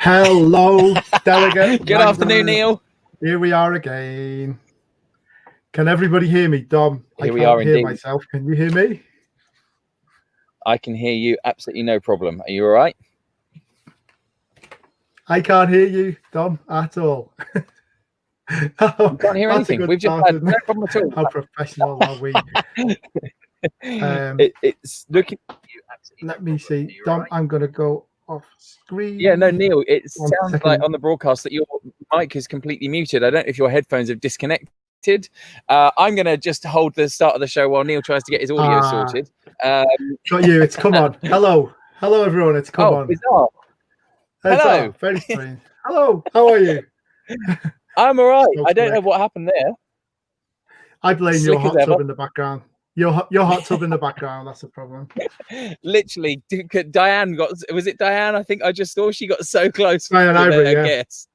Hello, Delegate Good afternoon, Neil. Here we are again. Can everybody hear me, Dom? Here we are hear indeed. myself. Can you hear me? I can hear you absolutely no problem. Are you all right? I can't hear you, Dom, at all. You can't hear anything. We've just had no problem at all. How professional are we? It's looking at you absolutely. Let me see. Dom, I'm going to go off screen. Yeah, no, Neil, it sounds second. like on the broadcast that your mic is completely muted. I don't know if your headphones have disconnected. I'm going to just hold the start of the show while Neil tries to get his audio sorted. Got you. It's come on. Hello, everyone. It's come on. Bizarre. Hello. Very strange. Hello. How are you? I'm all right. I don't know what happened there. I blame your hot tub in the background. Your hot tub in the background. That's the problem. Literally, Diane was it Diane? I think I just saw she got so close. Diane Ivory, yeah. Guess.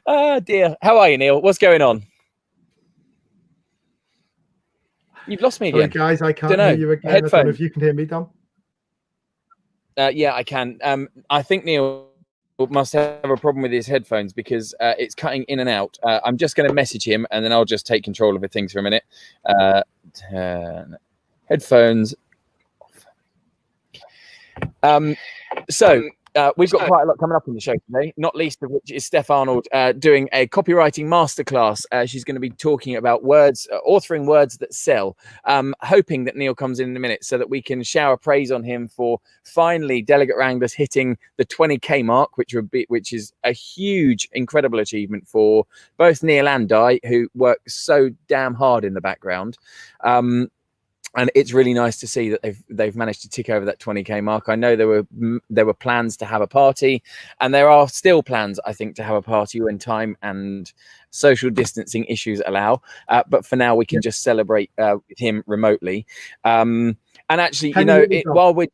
Oh dear. How are you, Neil? What's going on? You've lost me again. Sorry, guys, I can't hear you again. Headphones. I don't know if you can hear me, Dom. Yeah, I can. I think Neil must have a problem with his headphones because it's cutting in and out. I'm just going to message him and then I'll just take control of things for a minute. Headphones off. We've got quite a lot coming up on the show today, not least of which is Steph Arnold doing a copywriting masterclass. She's going to be talking about words, authoring words that sell. Hoping that Neil comes in a minute so that we can shower praise on him for finally Delegate Wranglers hitting the 20K mark, which is a huge, incredible achievement for both Neil and Di, who work so damn hard in the background. And it's really nice to see that they've managed to tick over that 20K mark. I know there were plans to have a party, and there are still plans, I think, to have a party when time and social distancing issues allow. But for now, we can just celebrate with him remotely. And actually, while we,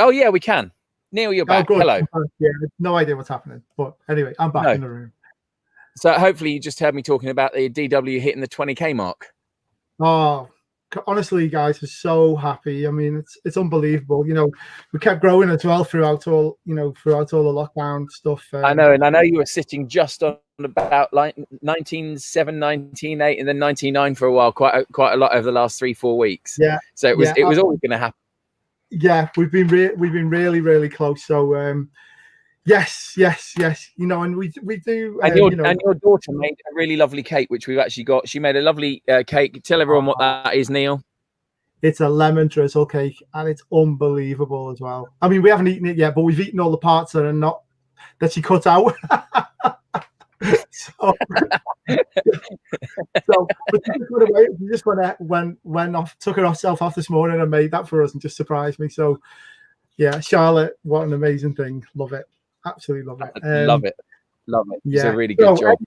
we can. Neil, you're back. Hello. Yeah, no idea what's happening, but anyway, I'm back in the room. So hopefully, you just heard me talking about the DW hitting the 20K mark. Oh. Honestly, guys, are so happy. I mean, it's unbelievable. We kept growing as well throughout all the lockdown stuff. I know, and I know you were sitting just on about like 19.7, 19.8, and then 19.9 for a while. Quite a lot over the last 3-4 weeks. Yeah. So it was always going to happen. Yeah, we've been really, really close. So yes. And we do. And your daughter made a really lovely cake, which we've actually got. She made a lovely cake. Tell everyone what that is, Neil. It's a lemon drizzle cake, and it's unbelievable as well. I mean, we haven't eaten it yet, but we've eaten all the parts that are not that she cut out. But she just went off, took herself off this morning and made that for us and just surprised me. So yeah, Charlotte, what an amazing thing. Love it. Absolutely love it. Love it. Yeah. It's a really good job.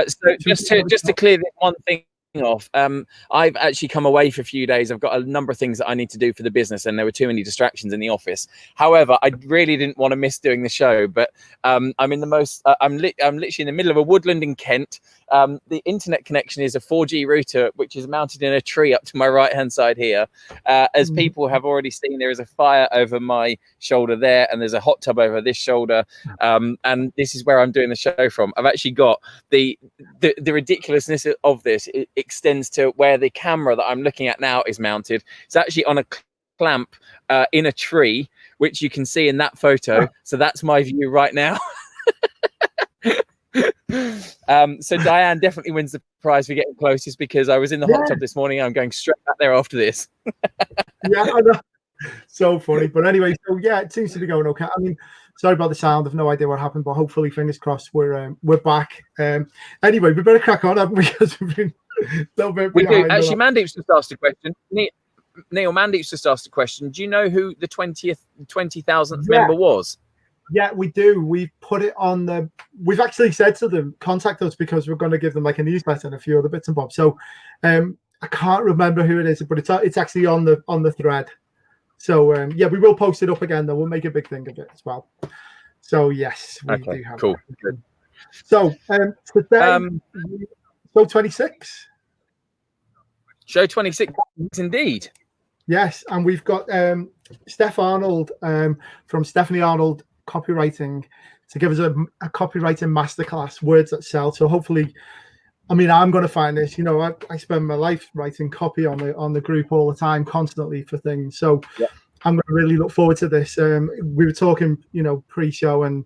So just to clear this one thing off, I've actually come away for a few days. I've got a number of things that I need to do for the business, and there were too many distractions in the office. However, I really didn't want to miss doing the show, but I'm in the most. I'm literally in the middle of a woodland in Kent. The internet connection is a 4G router, which is mounted in a tree up to my right hand side here. As people have already seen, there is a fire over my shoulder there, and there's a hot tub over this shoulder. And this is where I'm doing the show from. I've actually got the ridiculousness of this. It extends to where the camera that I'm looking at now is mounted. It's actually on a clamp in a tree, which you can see in that photo. So that's my view right now. So Diane definitely wins the prize for getting closest, because I was in the hot tub this morning. I'm going straight back there after this. Yeah, I know. So funny. But anyway, so yeah, it seems to be going okay. I mean, sorry about the sound. I've no idea what happened, but hopefully, fingers crossed, we're back. Anyway, we better crack on, haven't we? Because we've been a little bit behind. We do. Actually, Mandeep's just asked a question. Neil, Mandeep's just asked a question. Do you know who the 20,000th member was? Yeah, we do. We put it on we've actually said to them, contact us, because we're going to give them like a newsletter and a few other bits and bobs. So I can't remember who it is, but it's actually on the thread. So yeah, we will post it up again, though. We'll make a big thing of it as well. So yes, we do have cool. That. Good. So today, show 26. Show 26, indeed. Yes, and we've got Steph Arnold from Stephanie Arnold Copywriting to give us a copywriting masterclass, words that sell. So hopefully, I mean, I'm going to find this. You know, I spend my life writing copy on the group all the time, constantly for things. So yeah. I'm going to really look forward to this. We were talking, you know, pre-show, and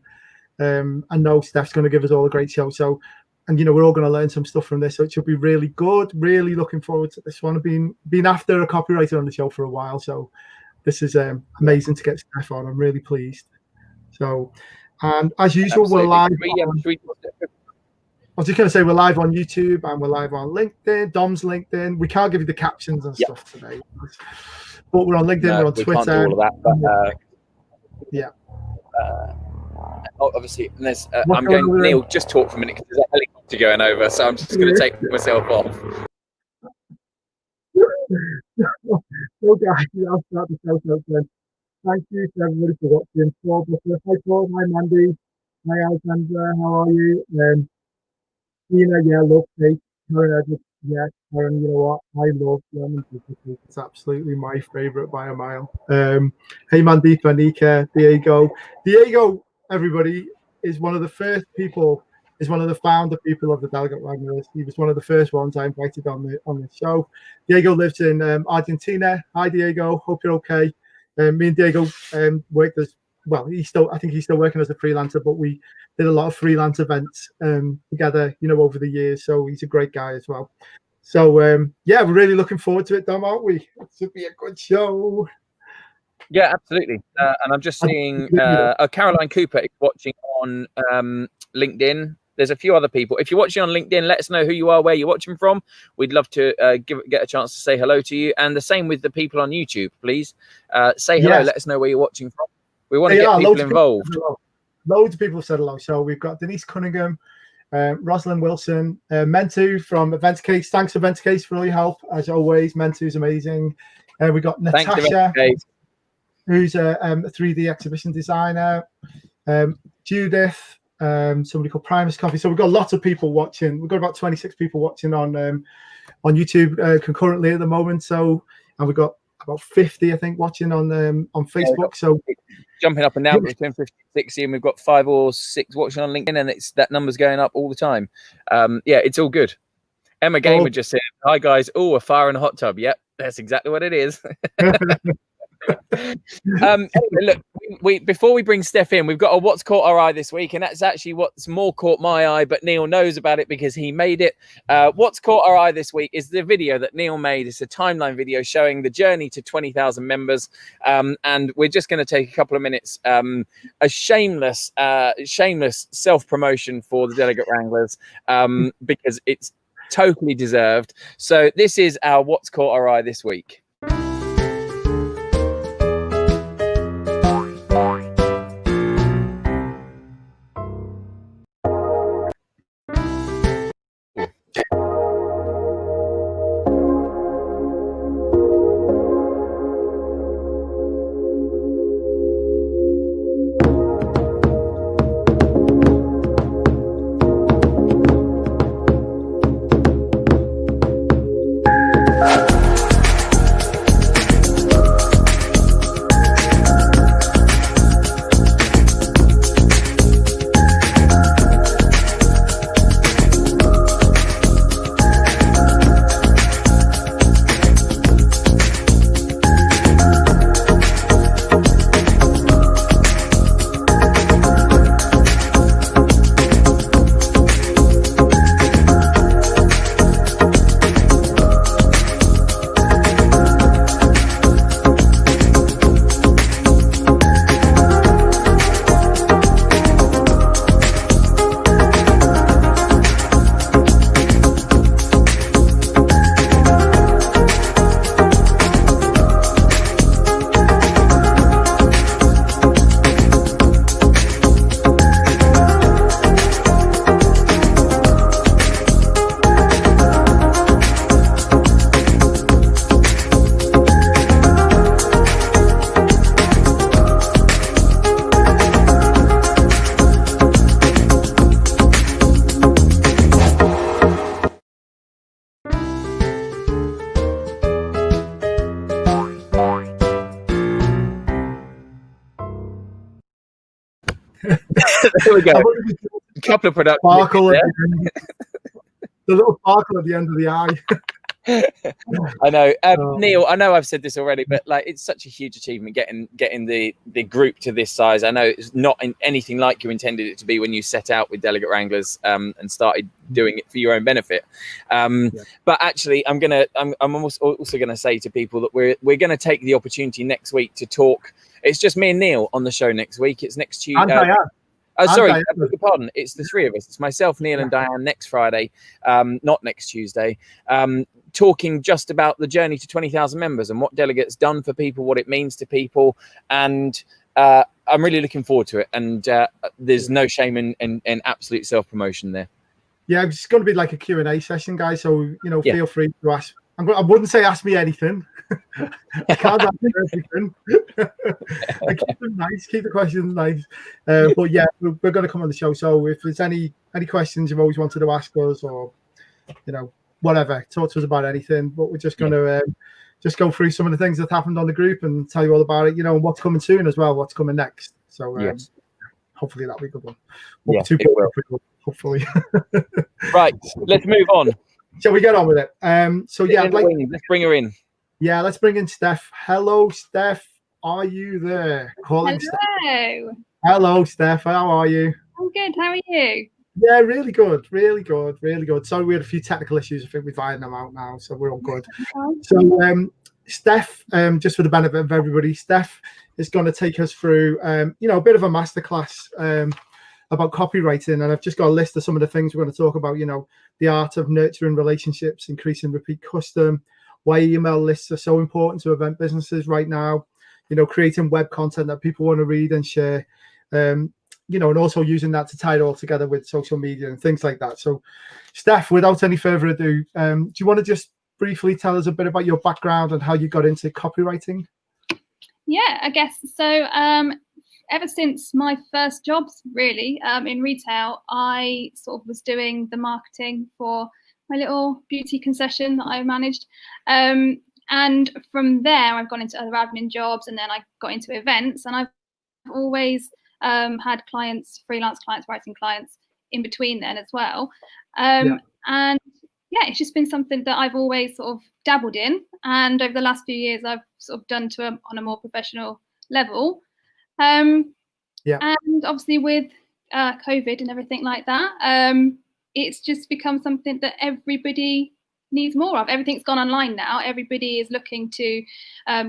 I know Steph's going to give us all a great show. So, and you know, we're all going to learn some stuff from this, so it should be really good. Really looking forward to this one. I've been after a copywriter on the show for a while, so this is amazing to get Steph on. I'm really pleased. So, and as usual, we're live. I was just going to say we're live on YouTube and we're live on LinkedIn. Dom's LinkedIn. We can't give you the captions and stuff today, but we're on LinkedIn. We're on Twitter. Can't do all of that, but yeah. Obviously, there's, I'm going. Neil, just talk for a minute because there's a helicopter going over, so I'm just going to take myself off. So guys, I'll start the show then. Thank you to everybody for watching. Hi Paul, hi Mandy, hi Alexandra, how are you? Tina, yeah, love cake. Karen, yeah, Karen, you know what? I love lemon cake. It's absolutely my favourite by a mile. Hey Mandeep, Anika, Diego, everybody, is one of the first people, is one of the founder people of the Delegate Wranglers. He was one of the first ones I invited on the show. Diego lives in Argentina. Hi Diego, hope you're okay. Me and Diego worked as well. I think he's still working as a freelancer, but we did a lot of freelance events together, you know, over the years. So he's a great guy as well. So yeah, we're really looking forward to it, Dom, aren't we? It should be a good show. Yeah, absolutely. And I'm just seeing Caroline Cooper is watching on LinkedIn. There's a few other people. If you're watching on LinkedIn, let us know who you are, where you're watching from. We'd love to get a chance to say hello to you. And the same with the people on YouTube, please. Say hello. Yes. Let us know where you're watching from. We want to get people involved. Loads of people have said hello. So we've got Denise Cunningham, Rosalind Wilson, Mentu from Events Case. Thanks, Events Case, for all your help. As always, Mentu's amazing. We've got Natasha, who's a 3D exhibition designer. Judith, somebody called Primus Coffee. So we've got lots of people watching. We've got about 26 people watching on YouTube concurrently at the moment. So, and we've got about 50, I think, watching on Facebook. So jumping up and down between 50 and 60, and we've got 5 or 6 watching on LinkedIn, and that number's going up all the time. Yeah, it's all good. Emma Gamer just said, "Hi guys, a fire in a hot tub." Yep, that's exactly what it is. Anyway, look, before we bring Steph in, we've got a what's caught our eye this week, and that's actually what's more caught my eye, but Neil knows about it because he made it. What's caught our eye this week is the video that Neil made. It's a timeline video showing the journey to 20,000 members, and we're just going to take a couple of minutes, a shameless self-promotion for the Delegate Wranglers, because it's totally deserved. So this is our what's caught our eye this week. There we go. A couple of production. Sparkle at the end. The little sparkle at the end of the eye. I know, Neil. I know I've said this already, but like, it's such a huge achievement getting the group to this size. I know it's not anything like you intended it to be when you set out with Delegate Wranglers and started doing it for your own benefit. But actually, I'm also gonna say to people that we're gonna take the opportunity next week to talk. It's just me and Neil on the show next week. It's next Tuesday. Oh, sorry, I beg your pardon. It's the three of us. It's myself, Neil, and Diane next Friday, not next Tuesday, talking just about the journey to 20,000 members and what Delegate's done for people, what it means to people. And I'm really looking forward to it. And there's no shame in absolute self-promotion there. Yeah, it's going to be like a Q&A session, guys. So, feel free to ask. I wouldn't say ask me anything. I can't answer everything. I keep them nice, keep the questions nice. But yeah, we're going to come on the show. So if there's any questions you've always wanted to ask us, or whatever, talk to us about anything. But we're just going to just go through some of the things that happened on the group and tell you all about it. And what's coming soon as well. What's coming next. So hopefully that'll be a good one. Hopefully. Right, let's move on. Shall we get on with it? So yeah, let's bring her in. Yeah, let's bring in Steph. Hello, Steph. Are you there? Hello. Steph. Hello, Steph. How are you? I'm good. How are you? Yeah, really good. Really good. Really good. Sorry, we had a few technical issues. I think we've ironed them out now, so we're all good. So, Steph, just for the benefit of everybody, Steph is going to take us through, a bit of a masterclass about copywriting, and I've just got a list of some of the things we're going to talk about. The art of nurturing relationships, increasing repeat custom, why email lists are so important to event businesses right now, creating web content that people want to read and share, and also using that to tie it all together with social media and things like that. So, Steph, without any further ado, do you want to just briefly tell us a bit about your background and how you got into copywriting? Yeah, I guess so. Ever since my first jobs, really, in retail, I sort of was doing the marketing for my little beauty concession that I managed. And from there, I've gone into other admin jobs, and then I got into events, and I've always had clients, freelance clients, writing clients in between then as well. And yeah, it's just been something that I've always sort of dabbled in. And over the last few years, I've sort of done on a more professional level. And obviously with COVID and everything like that, it's just become something that everybody needs more of. Everything's gone online now. Everybody is looking to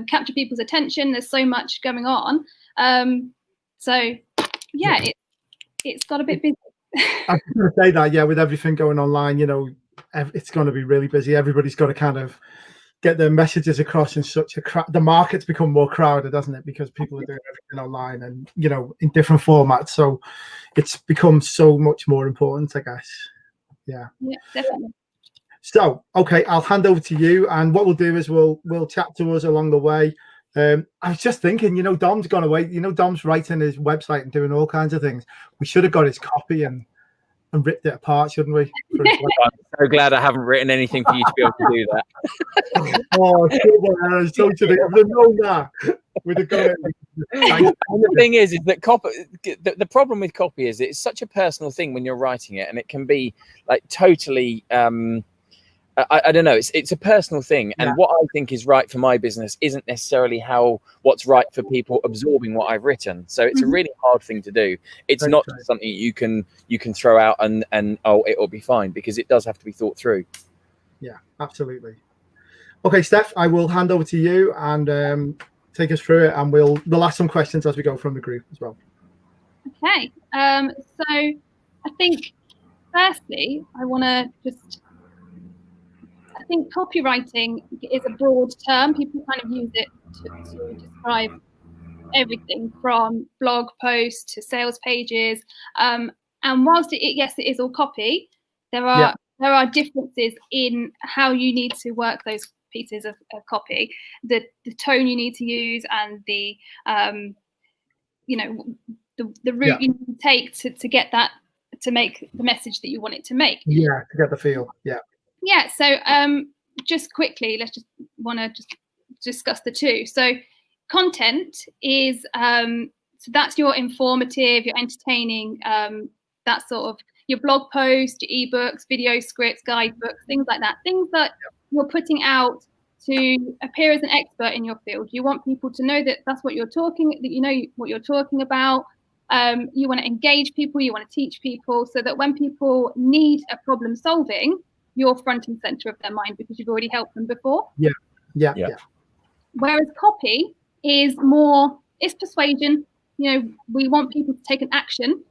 capture people's attention. There's so much going on. So yeah, it's got a bit busy. I was going to say that, with everything going online, it's going to be really busy. Everybody's got to kind of get their messages across in such the market's become more crowded, hasn't it? Because people are doing everything online and, in different formats. So it's become so much more important, I guess. Yeah, definitely. So, okay, I'll hand over to you. And what we'll do is we'll chat to us along the way. I was just thinking, Dom's gone away. Dom's writing his website and doing all kinds of things. We should have got his copy and ripped it apart, shouldn't we? I'm so glad I haven't written anything for you to be able to do that. Oh, so should I have known that. We'd have got it. And the thing is that the problem with copy is it's such a personal thing when you're writing it, and it can be like totally I don't know, it's a personal thing, and what I think is right for my business isn't necessarily what's right for people absorbing what I've written. So it's a really hard thing to do. It's not just something you can throw out and it'll be fine, because it does have to be thought through. Yeah, absolutely. Okay, Steph, I will hand over to you and take us through it, and we'll ask some questions as we go from the group as well. Okay, so I think firstly I want to I think copywriting is a broad term. People kind of use it to describe everything from blog posts to sales pages. And whilst it is all copy, there are differences in how you need to work those pieces of copy, the tone you need to use, and the route you need to take to get that, to make the message that you want it to make. Yeah, to get the feel. Yeah, so just quickly, let's just discuss the two. So content is So that's your informative, your entertaining, that sort of your blog post, your ebooks, video scripts, guidebooks, things like that. Things that you're putting out to appear as an expert in your field. You want people to know that that's what you're talking, that you know what you're talking about. You want to engage people, you want to teach people, so that when people need a problem solving, you're front and center of their mind because you've already helped them before. Yeah. Whereas copy is more, it's persuasion. You know, we want people to take an action,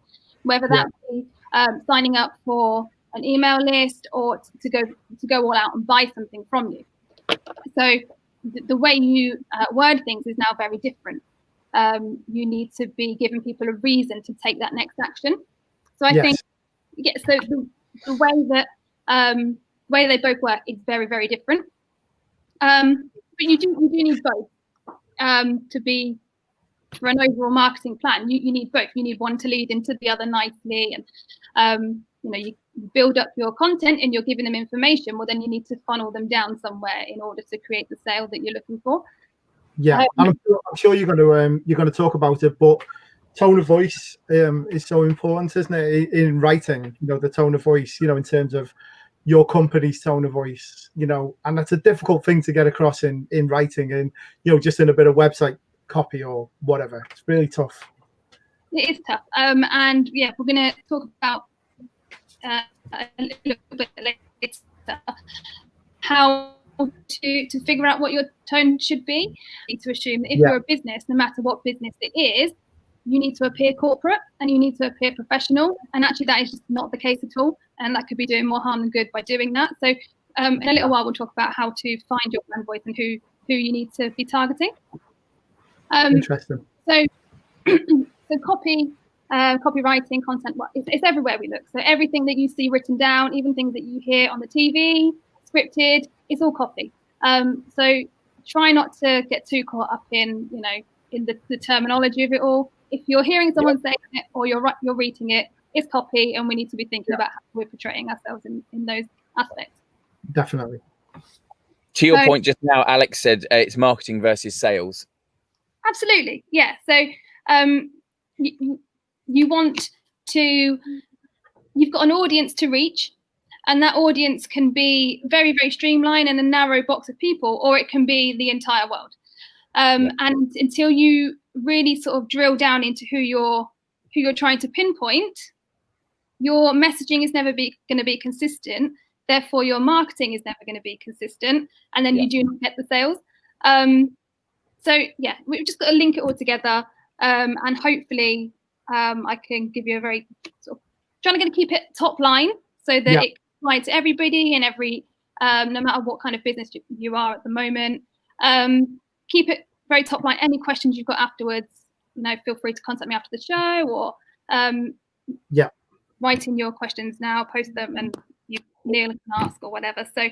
whether that be signing up for an email list or to go all out and buy something from you. So the way you word things is now very different. You need to be giving people a reason to take that next action. So I think, so the way they both work is very, very different. But you do need both to be, for an overall marketing plan. You need both. You need one to lead into the other nicely, and you build up your content and you're giving them information. Well, then you need to funnel them down somewhere in order to create the sale that you're looking for. And I'm sure you're going to talk about it, but tone of voice is so important, isn't it, in writing? The tone of voice, in terms of your company's tone of voice, and that's a difficult thing to get across in writing, and just in a bit of website copy or whatever. It's really tough. It is tough. And yeah, we're going to talk about a little bit later how to figure out what your tone should be. You need to assume that if you're a business, no matter what business it is, you need to appear corporate and you need to appear professional. And actually that is just not the case at all. And that could be doing more harm than good by doing that. So in a little while, we'll talk about how to find your brand voice and who you need to be targeting. Interesting. So copywriting, content, it's everywhere we look. So everything that you see written down, even things that you hear on the TV, scripted, it's all copy. So try not to get too caught up in the terminology of it all. If you're hearing someone saying it or you're reading it, it's copy, and we need to be thinking about how we're portraying ourselves in those aspects. Definitely. To your point just now, Alex said it's marketing versus sales. Absolutely, yeah. So you want to, you've got an audience to reach, and that audience can be very, very streamlined and a narrow box of people, or it can be the entire world. And until you really sort of drill down into who you're trying to pinpoint, your messaging is never going to be consistent. Therefore, your marketing is never going to be consistent, and then you do not get the sales. So yeah, we've just got to link it all together, and hopefully I can give you a very sort of trying to keep it top line so that it applies to everybody and every no matter what kind of business you are at the moment. Keep it very top line. Any questions you've got afterwards, feel free to contact me after the show, or write in your questions now, post them, and Neil can ask or whatever. So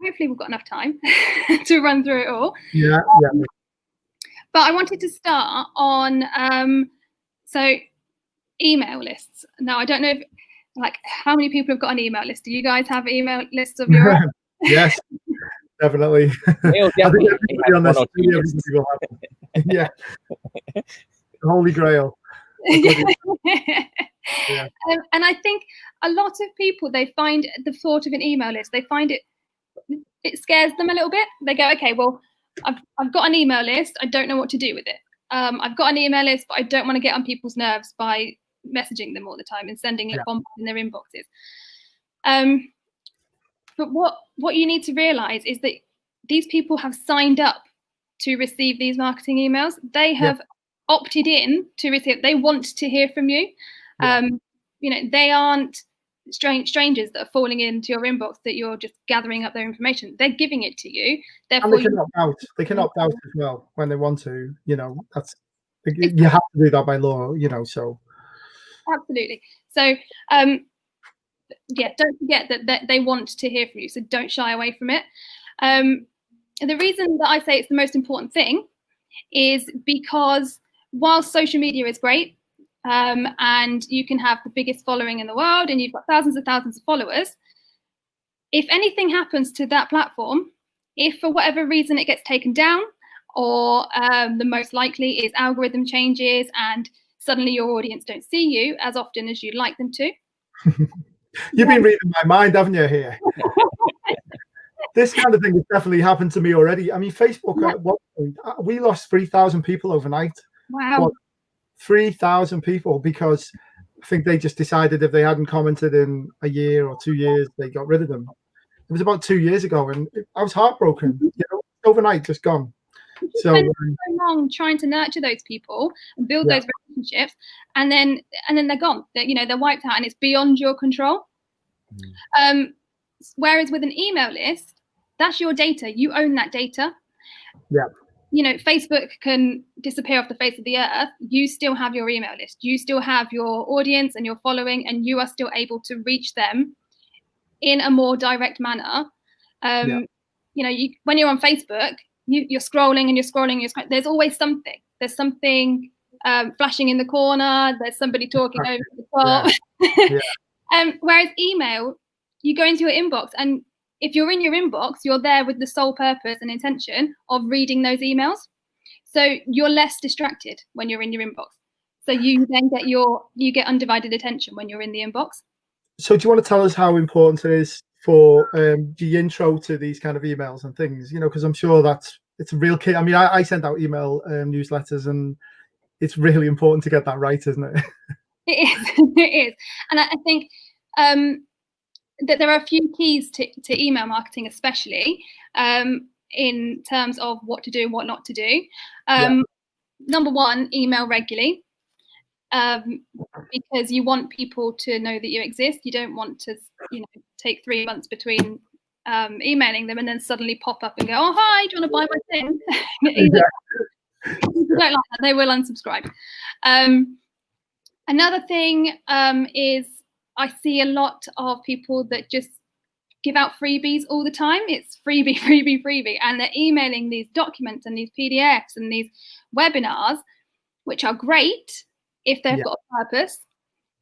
hopefully we've got enough time to run through it all. But I wanted to start on so email lists. Now I don't know if how many people have got an email list. Do you guys have email lists of your own? Yes, definitely. Neil, I think everybody on this will have. Yeah. Holy Grail. And I think a lot of people, they find the thought of an email list, they find it scares them a little bit. They go, okay, well, I've got an email list, I don't know what to do with it. I've got an email list, but I don't want to get on people's nerves by messaging them all the time and sending it bombarding their inboxes. But what you need to realize is that these people have signed up to receive these marketing emails. They have opted in to receive. They want to hear from you. They aren't strangers that are falling into your inbox that you're just gathering up their information. They're giving it to you. Therefore, and they can opt out as well when they want to. That's you have to do that by law. So absolutely. So don't forget that they want to hear from you. So don't shy away from it. The reason that I say it's the most important thing is because while social media is great, and you can have the biggest following in the world and you've got thousands and thousands of followers, if anything happens to that platform, if for whatever reason it gets taken down or the most likely is algorithm changes and suddenly your audience don't see you as often as you'd like them to. You've been reading my mind, haven't you, here? This kind of thing has definitely happened to me already. I mean, Facebook, at one point, we lost 3,000 people overnight. Wow. 3,000 people, because I think they just decided if they hadn't commented in a year or 2 years, they got rid of them. It was about 2 years ago, and I was heartbroken. You know, overnight, just gone. So long trying to nurture those people and build those relationships, and then they're gone. They're wiped out, and it's beyond your control. Whereas with an email list, that's your data. You own that data. Yeah. Facebook can disappear off the face of the earth. You still have your email list. You still have your audience and your following, and you are still able to reach them in a more direct manner. When you're on Facebook, you're scrolling and you're scrolling. There's always something. There's something flashing in the corner. There's somebody talking over the top. Whereas email, you go into your inbox, and if you're in your inbox, you're there with the sole purpose and intention of reading those emails. So you're less distracted when you're in your inbox. So you then get undivided attention when you're in the inbox. So do you want to tell us how important it is for the intro to these kind of emails and things? Because I'm sure it's a real key. I mean, I send out email newsletters, and it's really important to get that right, isn't it? It is. It is. And I think that there are a few keys to email marketing, especially in terms of what to do and what not to do. Number one, email regularly, because you want people to know that you exist. You don't want to, take 3 months between emailing them and then suddenly pop up and go, "Oh, hi, do you want to buy my thing?" If you don't like that, they will unsubscribe. Another thing is, I see a lot of people that just give out freebies all the time. It's freebie, freebie, freebie. And they're emailing these documents and these PDFs and these webinars, which are great if they've got a purpose.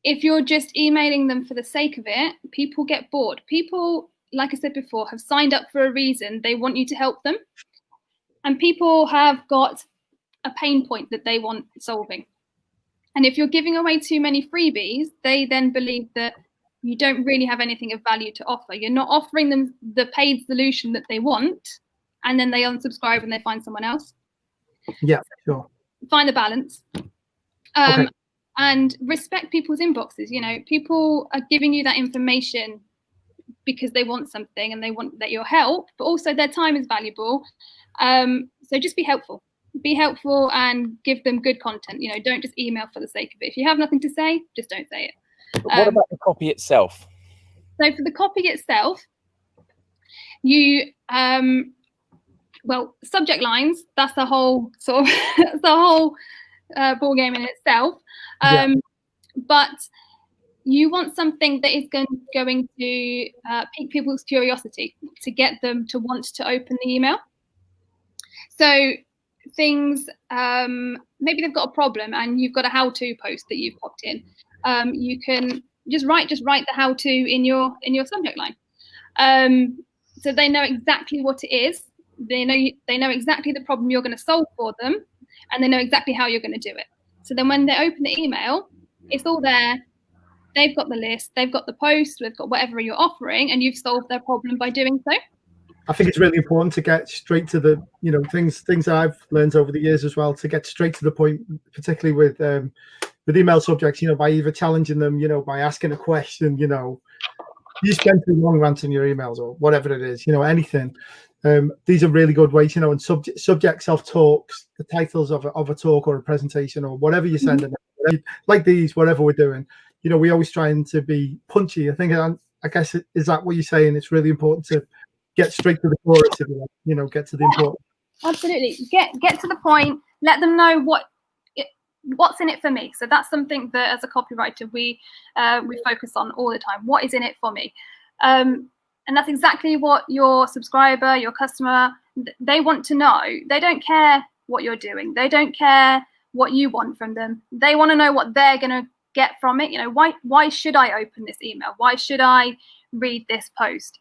If you're just emailing them for the sake of it, people get bored. People, like I said before, have signed up for a reason. They want you to help them. And people have got a pain point that they want solving. And if you're giving away too many freebies, they then believe that you don't really have anything of value to offer. You're not offering them the paid solution that they want, and then they unsubscribe and they find someone else. Yeah, sure. Find the balance. And respect people's inboxes. People are giving you that information because they want something and they want that your help, but also their time is valuable. So just be helpful. Be helpful and give them good content. Don't just email for the sake of it. If you have nothing to say, just don't say it. What about the copy itself? So for the copy itself, you subject lines, that's the whole sort of that's the whole ball game in itself. But you want something that is going to pique people's curiosity, to get them to want to open the email. So things, maybe they've got a problem and you've got a how-to post that you've popped in. You can just write the how-to in your subject line, so they know exactly what it is. They know exactly the problem you're going to solve for them, and they know exactly how you're going to do it. So then when they open the email, it's all there. They've got the list, they've got the post, they've got whatever you're offering, and you've solved their problem by doing so. I think it's really important to get straight to the, things that I've learned over the years as well, to get straight to the point, particularly with email subjects, by either challenging them, by asking a question, you spend too long ranting your emails or whatever it is, anything. These are really good ways, and subjects of talks, the titles of a talk or a presentation or whatever you're sending, like these, whatever we're doing, we always trying to be punchy. I think, I guess, is that what you're saying? It's really important to get straight to the core, get to the important. Absolutely. Get to the point. Let them know what's in it for me. So that's something that as a copywriter we focus on all the time. What is in it for me? And that's exactly what your subscriber, your customer, they want to know. They don't care what you're doing. They don't care what you want from them. They want to know what they're going to get from it. Why should I open this email? Why should I read this post?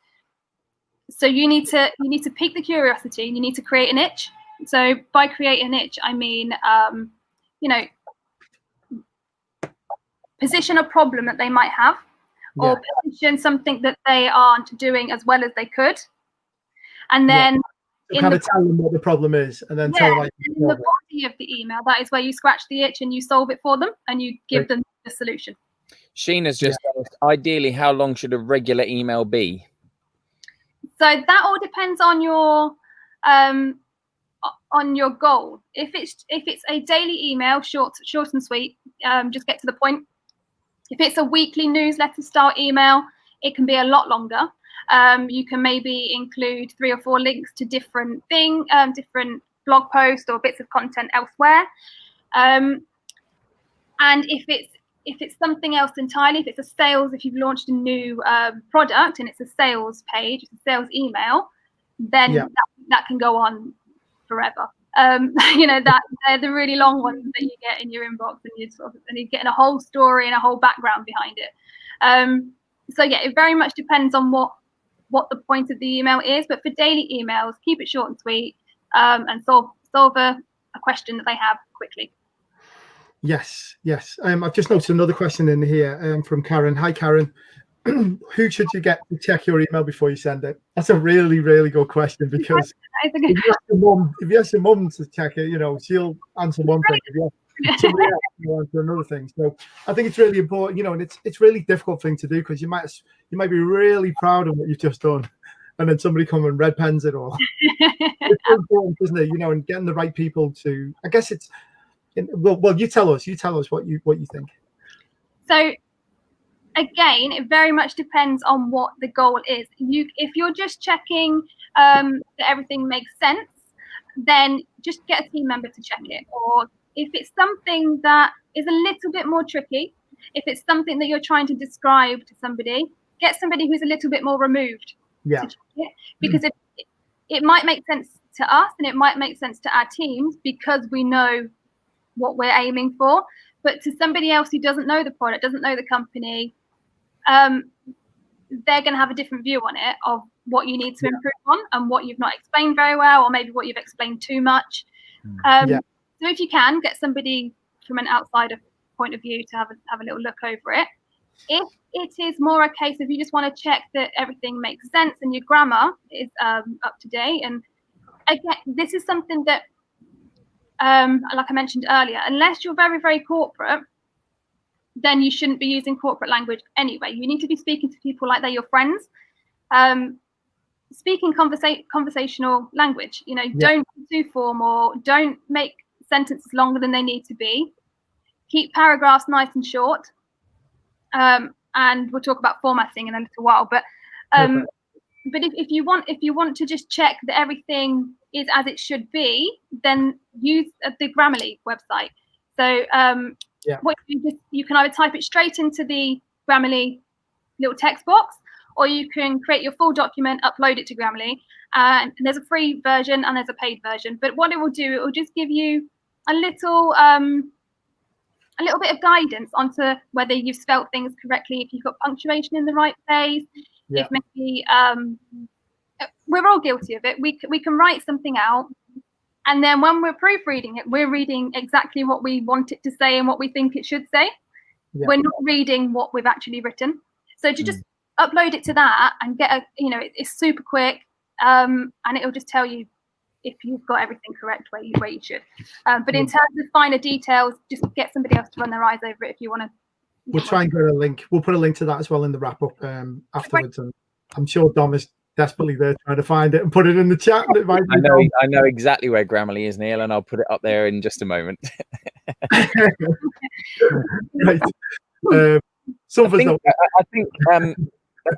So you need to pique the curiosity. You need to create an itch. So by create a niche, I mean, position a problem that they might have, or position something that they aren't doing as well as they could. And then so kind of tell them what the problem is, and then tell them in the body of the email, that is where you scratch the itch and you solve it for them, and you give them the solution. Sheena's just asked, ideally, how long should a regular email be? So that all depends on your goal. If it's a daily email, short and sweet, just get to the point. If it's a weekly newsletter style email, it can be a lot longer. You can maybe include 3 or 4 links to different different blog posts or bits of content elsewhere. And if it's something else entirely, if it's a sales, if you've launched a new product and it's a sales page, it's a sales email, then that can go on forever. That they're the really long ones that you get in your inbox, and you're getting a whole story and a whole background behind it. So it very much depends on what the point of the email is. But for daily emails, keep it short and sweet, and solve a question that they have quickly. Yes. I've just noticed another question in here from Karen. Hi, Karen. Who should you get to check your email before you send it? That's a really, really good question, because if you ask your mum to check it, she'll answer one thing. If you ask somebody else, she'll answer another thing. So I think it's really important, and it's really difficult thing to do, because you might be really proud of what you've just done, and then somebody come and red pens it all. It's so important, isn't it? And getting the right people to. I guess it's. Well, you tell us what you think. So. Again, it very much depends on what the goal is. If you're just checking that everything makes sense, then just get a team member to check it. Or if it's something that is a little bit more tricky, if it's something that you're trying to describe to somebody, get somebody who's a little bit more removed to check it. Because it might make sense to us, and it might make sense to our teams, because we know what we're aiming for. But to somebody else who doesn't know the product, doesn't know the company, they're going to have a different view on it, of what you need to improve on, and what you've not explained very well, or maybe what you've explained too much. So if you can get somebody from an outsider point of view to have a little look over it. If it is more a case of you just want to check that everything makes sense and your grammar is up to date, and again, this is something that, like I mentioned earlier, unless you're very, very corporate, then you shouldn't be using corporate language anyway. You need to be speaking to people like they're your friends. Speaking conversational language, don't be too formal, don't make sentences longer than they need to be. Keep paragraphs nice and short. And we'll talk about formatting in a little while, but if you want to just check that everything is as it should be, then use the Grammarly website. So what you can either type it straight into the Grammarly little text box, or you can create your full document, upload it to Grammarly, and there's a free version and there's a paid version. But what it will do, it will just give you a little bit of guidance onto whether you've spelt things correctly, if you've got punctuation in the right place, if maybe we're all guilty of it. We can write something out, and then when we're proofreading it, we're reading exactly what we want it to say and what we think it should say. We're not reading what we've actually written. So to just upload it to that and get it's super quick, and it'll just tell you if you've got everything correct where you should. But in terms of finer details, just get somebody else to run their eyes over it if you want to. We'll try and get a link. We'll put a link to that as well in the wrap up afterwards. And I'm sure Dom is desperately there trying to find it and put it in the chat. I know exactly where Grammarly is, Neil, and I'll put it up there in just a moment. Right.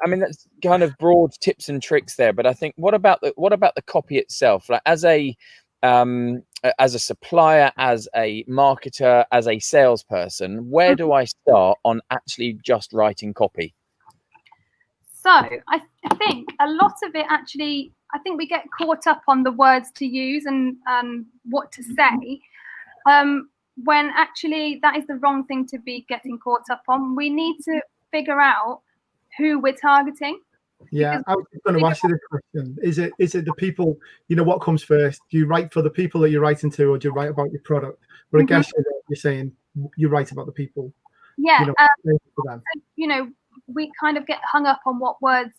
I mean, that's kind of broad tips and tricks there, but I think what about the copy itself? Like as a supplier, as a marketer, as a salesperson, where do I start on actually just writing copy? So I think a lot of it actually, I think we get caught up on the words to use and what to say, when actually that is the wrong thing to be getting caught up on. We need to figure out who we're targeting. Yeah, I was going to ask you this question. Is it the people, what comes first? Do you write for the people that you're writing to, or do you write about your product? But I guess you're saying you write about the people. Yeah. For them. We kind of get hung up on what words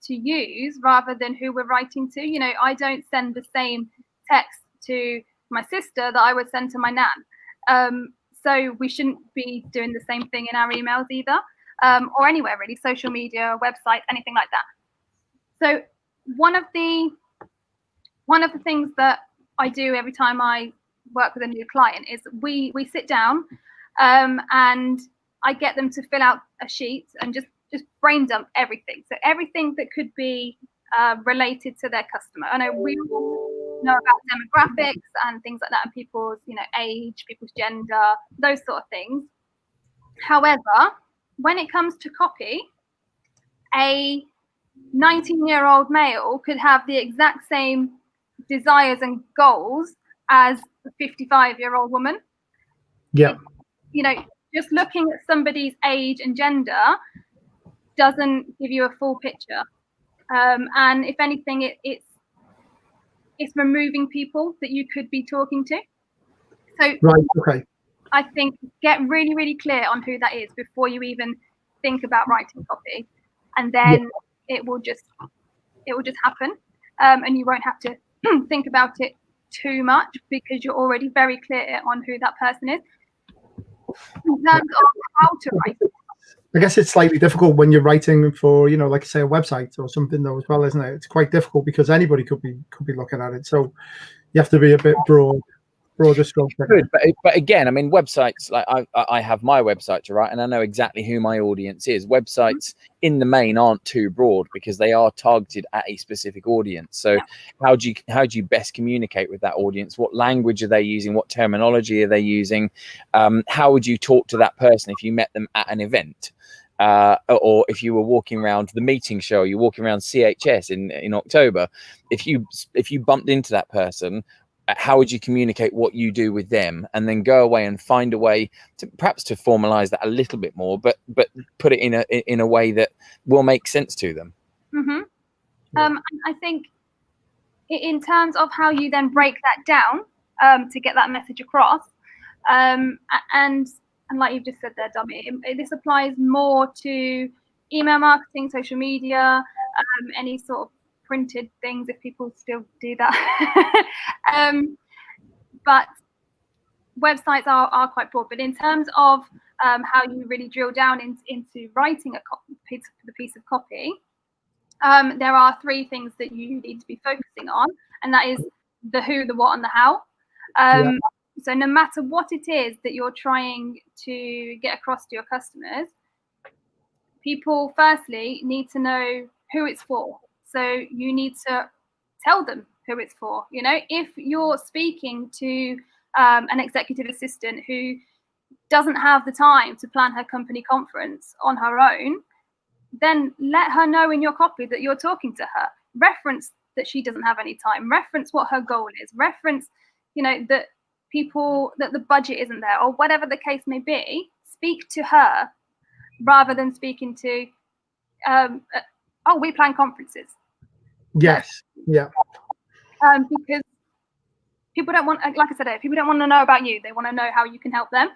to use rather than who we're writing to. I don't send the same text to my sister that I would send to my nan. So we shouldn't be doing the same thing in our emails either, or anywhere really, social media, websites, anything like that. So one of the things that I do every time I work with a new client is we sit down and I get them to fill out a sheet and just brain dump everything. So everything that could be related to their customer. I know we all know about demographics and things like that, and people's age, people's gender, those sort of things. However, when it comes to copy, a 19-year-old male could have the exact same desires and goals as a 55-year-old woman. Yeah. Just looking at somebody's age and gender doesn't give you a full picture. And if anything, it's removing people that you could be talking to. So right, okay. I think get really, really clear on who that is before you even think about writing copy, and then it will just happen, and you won't have to think about it too much because you're already very clear on who that person is. In terms of how to write, I guess it's slightly difficult when you're writing for, like say a website or something though as well, isn't it? It's quite difficult because anybody could be looking at it. So you have to be a bit broader stroke. Good, but again, I mean, websites, like I have my website to write, and I know exactly who my audience is. Websites in the main aren't too broad because they are targeted at a specific audience. So how do you best communicate with that audience? What language are they using? What terminology are they using? How would you talk to that person if you met them at an event? Or if you were walking around the meeting show, you're walking around CHS in October, if you bumped into that person, how would you communicate what you do with them, and then go away and find a way to perhaps to formalize that a little bit more, but put it in a way that will make sense to them. I think in terms of how you then break that down to get that message across, and like you've just said there, Dummy, this applies more to email marketing, social media, any sort of printed things if people still do that. But websites are quite broad. But in terms of how you really drill down into writing a piece of copy, there are three things that you need to be focusing on, and that is the who, the what, and the how. So no matter what it is that you're trying to get across to your customers, people firstly need to know who it's for. So you need to tell them who it's for. If you're speaking to an executive assistant who doesn't have the time to plan her company conference on her own, then let her know in your copy that you're talking to her. Reference that she doesn't have any time. Reference what her goal is. Reference, that the budget isn't there, or whatever the case may be. Speak to her rather than speaking to, we plan conferences. Yes. Yeah. Because people don't want, like I said, people don't want to know about you. They want to know how you can help them.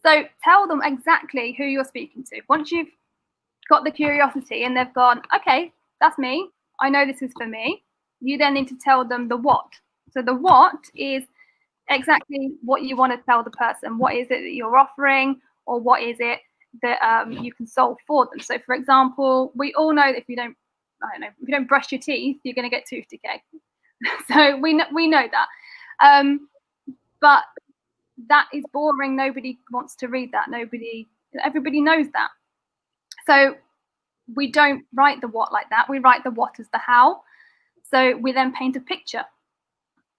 So tell them exactly who you're speaking to. Once you've got the curiosity and they've gone, okay, that's me, I know this is for me, you then need to tell them the what. So the what is exactly what you want to tell the person. What is it that you're offering, or what is it that you can solve for them? So for example, we all know that if you don't brush your teeth, you're going to get tooth decay. So we know that. But that is boring. Nobody wants to read that. Everybody knows that. So we don't write the what like that. We write the what as the how. So we then paint a picture,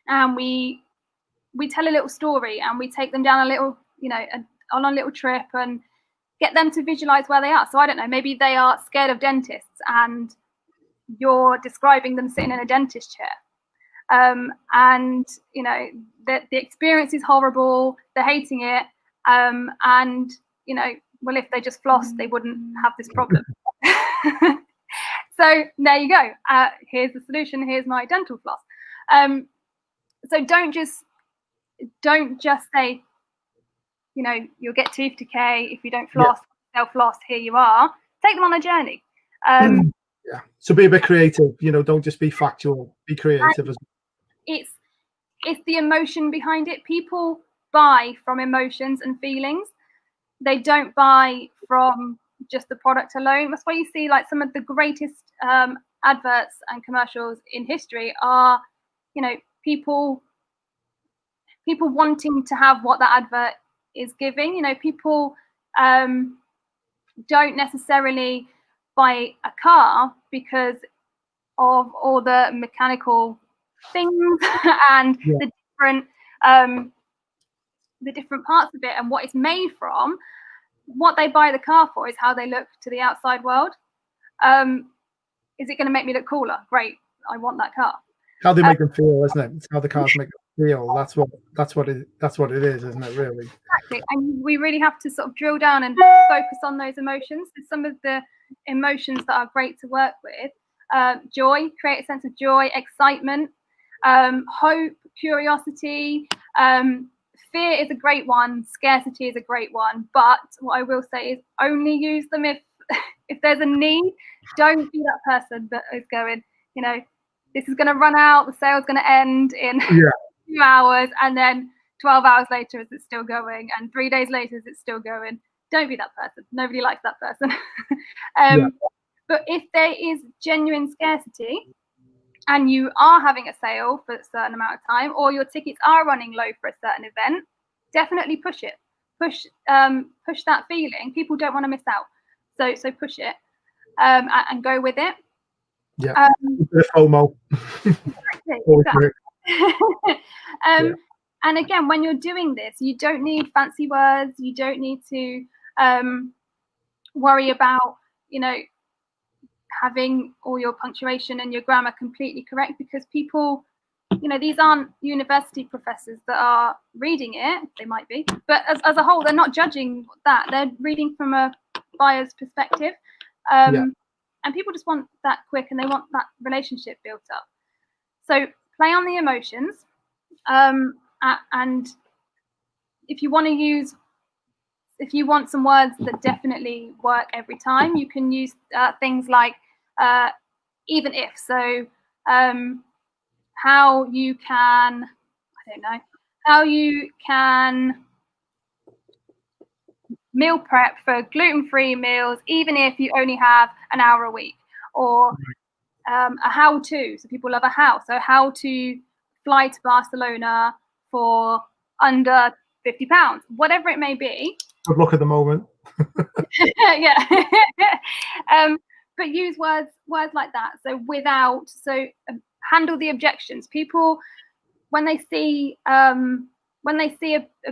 and we tell a little story, and we take them down a little, on a little trip, and get them to visualize where they are. So I don't know, maybe they are scared of dentists, and you're describing them sitting in a dentist chair. And the experience is horrible, they're hating it, and well, if they just flossed, they wouldn't have this problem. So So there you go. Here's the solution. Here's my dental floss. So don't just say, you know, you'll get tooth decay if you don't floss. Self-floss. Here you are. Take them on a journey. Yeah. So be a bit creative. You know, don't just be factual. Be creative as well. It's the emotion behind it. People buy from emotions and feelings. They don't buy from just the product alone. That's why you see like some of the greatest adverts and commercials in history are, you know, people wanting to have what that advert is giving. You know, people don't necessarily buy a car because of all the mechanical things and the different parts of it and what it's made from. What they buy the car for is how they look to the outside world. Is it going to make me look cooler? Great, I want that car. How they make them feel, isn't it? It's how the cars make them feel. That's what it is, isn't it? Really. Exactly, and we really have to sort of drill down and focus on those emotions. So some of the emotions that are great to work with: joy, create a sense of joy, excitement, hope, curiosity. Fear is a great one. Scarcity is a great one. But what I will say is only use them if there's a need. Don't be that person that is going, you know, this is going to run out, the sale's going to end in 2 hours, and then 12 hours later is it still going, and 3 days later is it still going. Don't be that person. Nobody likes that person. But if there is genuine scarcity and you are having a sale for a certain amount of time, or your tickets are running low for a certain event, definitely push it. Push that feeling. People don't want to miss out. So push it and go with it. Yeah. FOMO. Exactly. And again, when you're doing this, you don't need fancy words. You don't need to worry about, you know, having all your punctuation and your grammar completely correct, because people, you know, these aren't university professors that are reading it. They might be, but as a whole, they're not judging that. They're reading from a buyer's perspective. And people just want that quick, and they want that relationship built up. So play on the emotions. And if you want some words that definitely work every time, you can use things like even if. So how you can meal prep for gluten-free meals, even if you only have an hour a week, or a how-to. So people love a how. So how to fly to Barcelona for under £50, whatever it may be. Good luck at the moment. But use words like that. So handle the objections. People, when they see a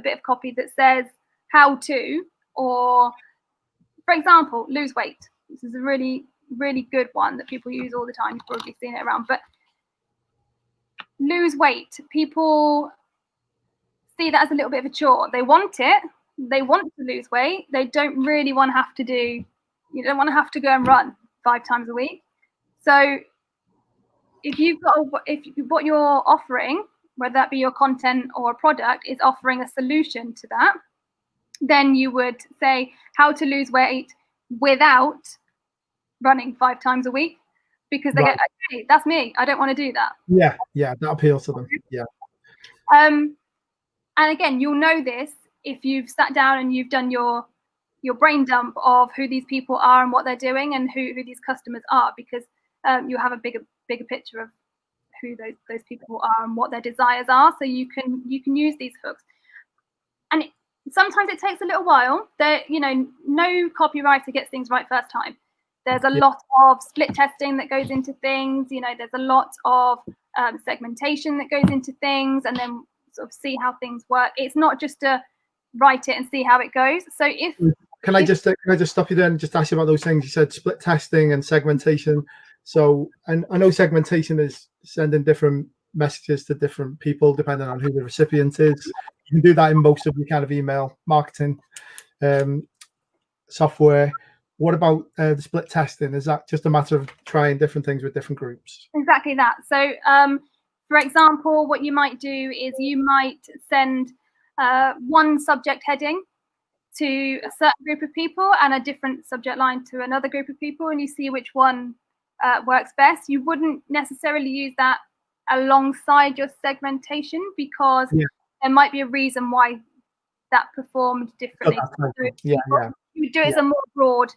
bit of copy that says how to, or for example, lose weight. This is a really, really good one that people use all the time. You've probably seen it around, but lose weight. People see that as a little bit of a chore. They want it. They want to lose weight. They don't really want to have to do, you don't want to have to go and run 5 times a week. So if what you're offering, whether that be your content or a product, is offering a solution to that, then you would say how to lose weight without running 5 times a week, because they go, okay, that's me. I don't want to do that. Yeah, that appeals to them. Yeah. And again, you'll know this if you've sat down and you've done your brain dump of who these people are and what they're doing and who these customers are, because you have a bigger picture of who those people are and what their desires are. So you can use these hooks. And sometimes it takes a little while. No copywriter gets things right first time. There's a lot of split testing that goes into things. There's a lot of segmentation that goes into things, and then sort of see how things work. It's not just to write it and see how it goes. So can I just stop you there and just ask you about those things? You said split testing and segmentation. So, and I know segmentation is sending different messages to different people depending on who the recipient is. You can do that in most of your kind of email marketing software. what about the split testing? Is that just a matter of trying different things with different groups? Exactly that. So, for example, what you might do is you might send one subject heading to a certain group of people and a different subject line to another group of people, and you see which one works best. You wouldn't necessarily use that alongside your segmentation because there might be a reason why that performed differently. You would do it as a more broad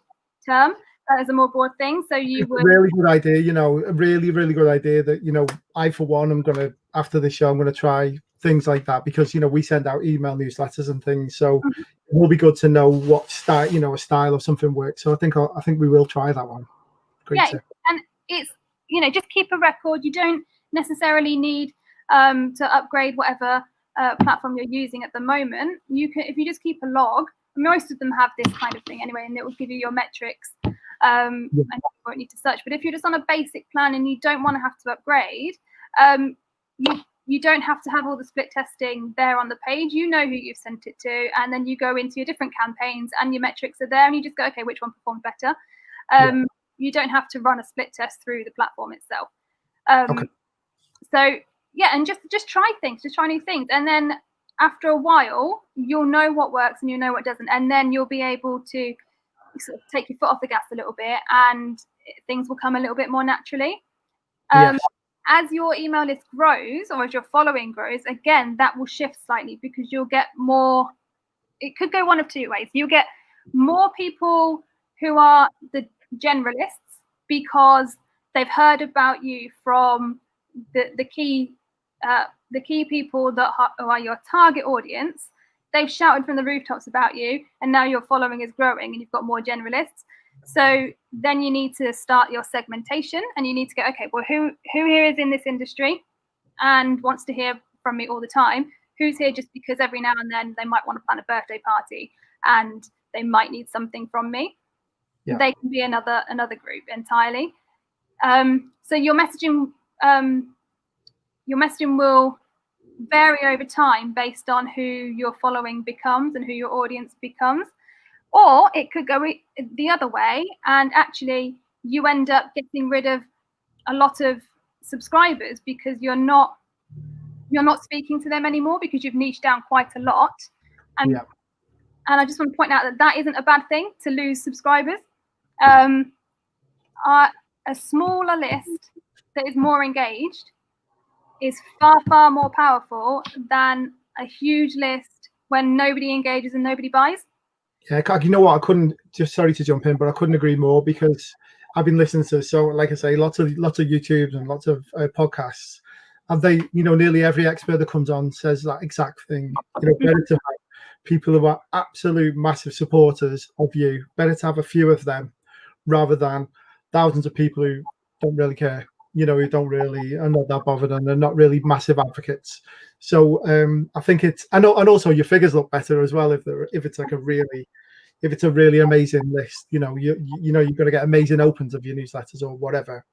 term, as a more broad thing. So you would. Really good idea, you know, a really, really good idea that, you know, I, for one, I'm going to, after the show, I'm going to try things like that because, you know, we send out email newsletters and things. So it will be good to know what style, you know, a style or something works. So I think we will try that one. Great tip. And it's, you know, just keep a record. You don't necessarily need to upgrade whatever platform you're using at the moment. You can, if you just keep a log, most of them have this kind of thing anyway, and it will give you your metrics. And you won't need to search. But if you're just on a basic plan and you don't want to have to upgrade, you don't have to have all the split testing there on the page. You know who you've sent it to, and then you go into your different campaigns and your metrics are there, and you just go, okay, which one performed better? You don't have to run a split test through the platform itself. So yeah, and just try things, just try new things, and then after a while, you'll know what works and you know what doesn't, and then you'll be able to sort of take your foot off the gas a little bit, and things will come a little bit more naturally. As your email list grows, or as your following grows, again, that will shift slightly because you'll get more. It could go one of two ways. You'll get more people who are the generalists because they've heard about you from the key people that are your target audience. They've shouted from the rooftops about you, and now your following is growing and you've got more generalists. So then you need to start your segmentation, and you need to go, okay, well, who here is in this industry and wants to hear from me all the time? Who's here just because every now and then they might want to plan a birthday party and they might need something from me? They can be another group entirely. So your messaging will vary over time based on who your following becomes and who your audience becomes. Or it could go the other way, and actually you end up getting rid of a lot of subscribers because you're not speaking to them anymore because you've niched down quite a lot. And I just want to point out that isn't a bad thing to lose subscribers. A smaller list that is more engaged is far, far more powerful than a huge list when nobody engages and nobody buys. Yeah, you know what? I couldn't, just sorry to jump in, but I couldn't agree more because I've been listening to, so like I say, lots of YouTubes and lots of podcasts, and they, you know, nearly every expert that comes on says that exact thing. You know, better to have people who are absolute massive supporters of you. Better to have a few of them rather than thousands of people who don't really care. You know, who don't really are not that bothered and they're not really massive advocates. So I think it's, and also your figures look better as well if it's like a really amazing list. You know, you know you've got to get amazing opens of your newsletters or whatever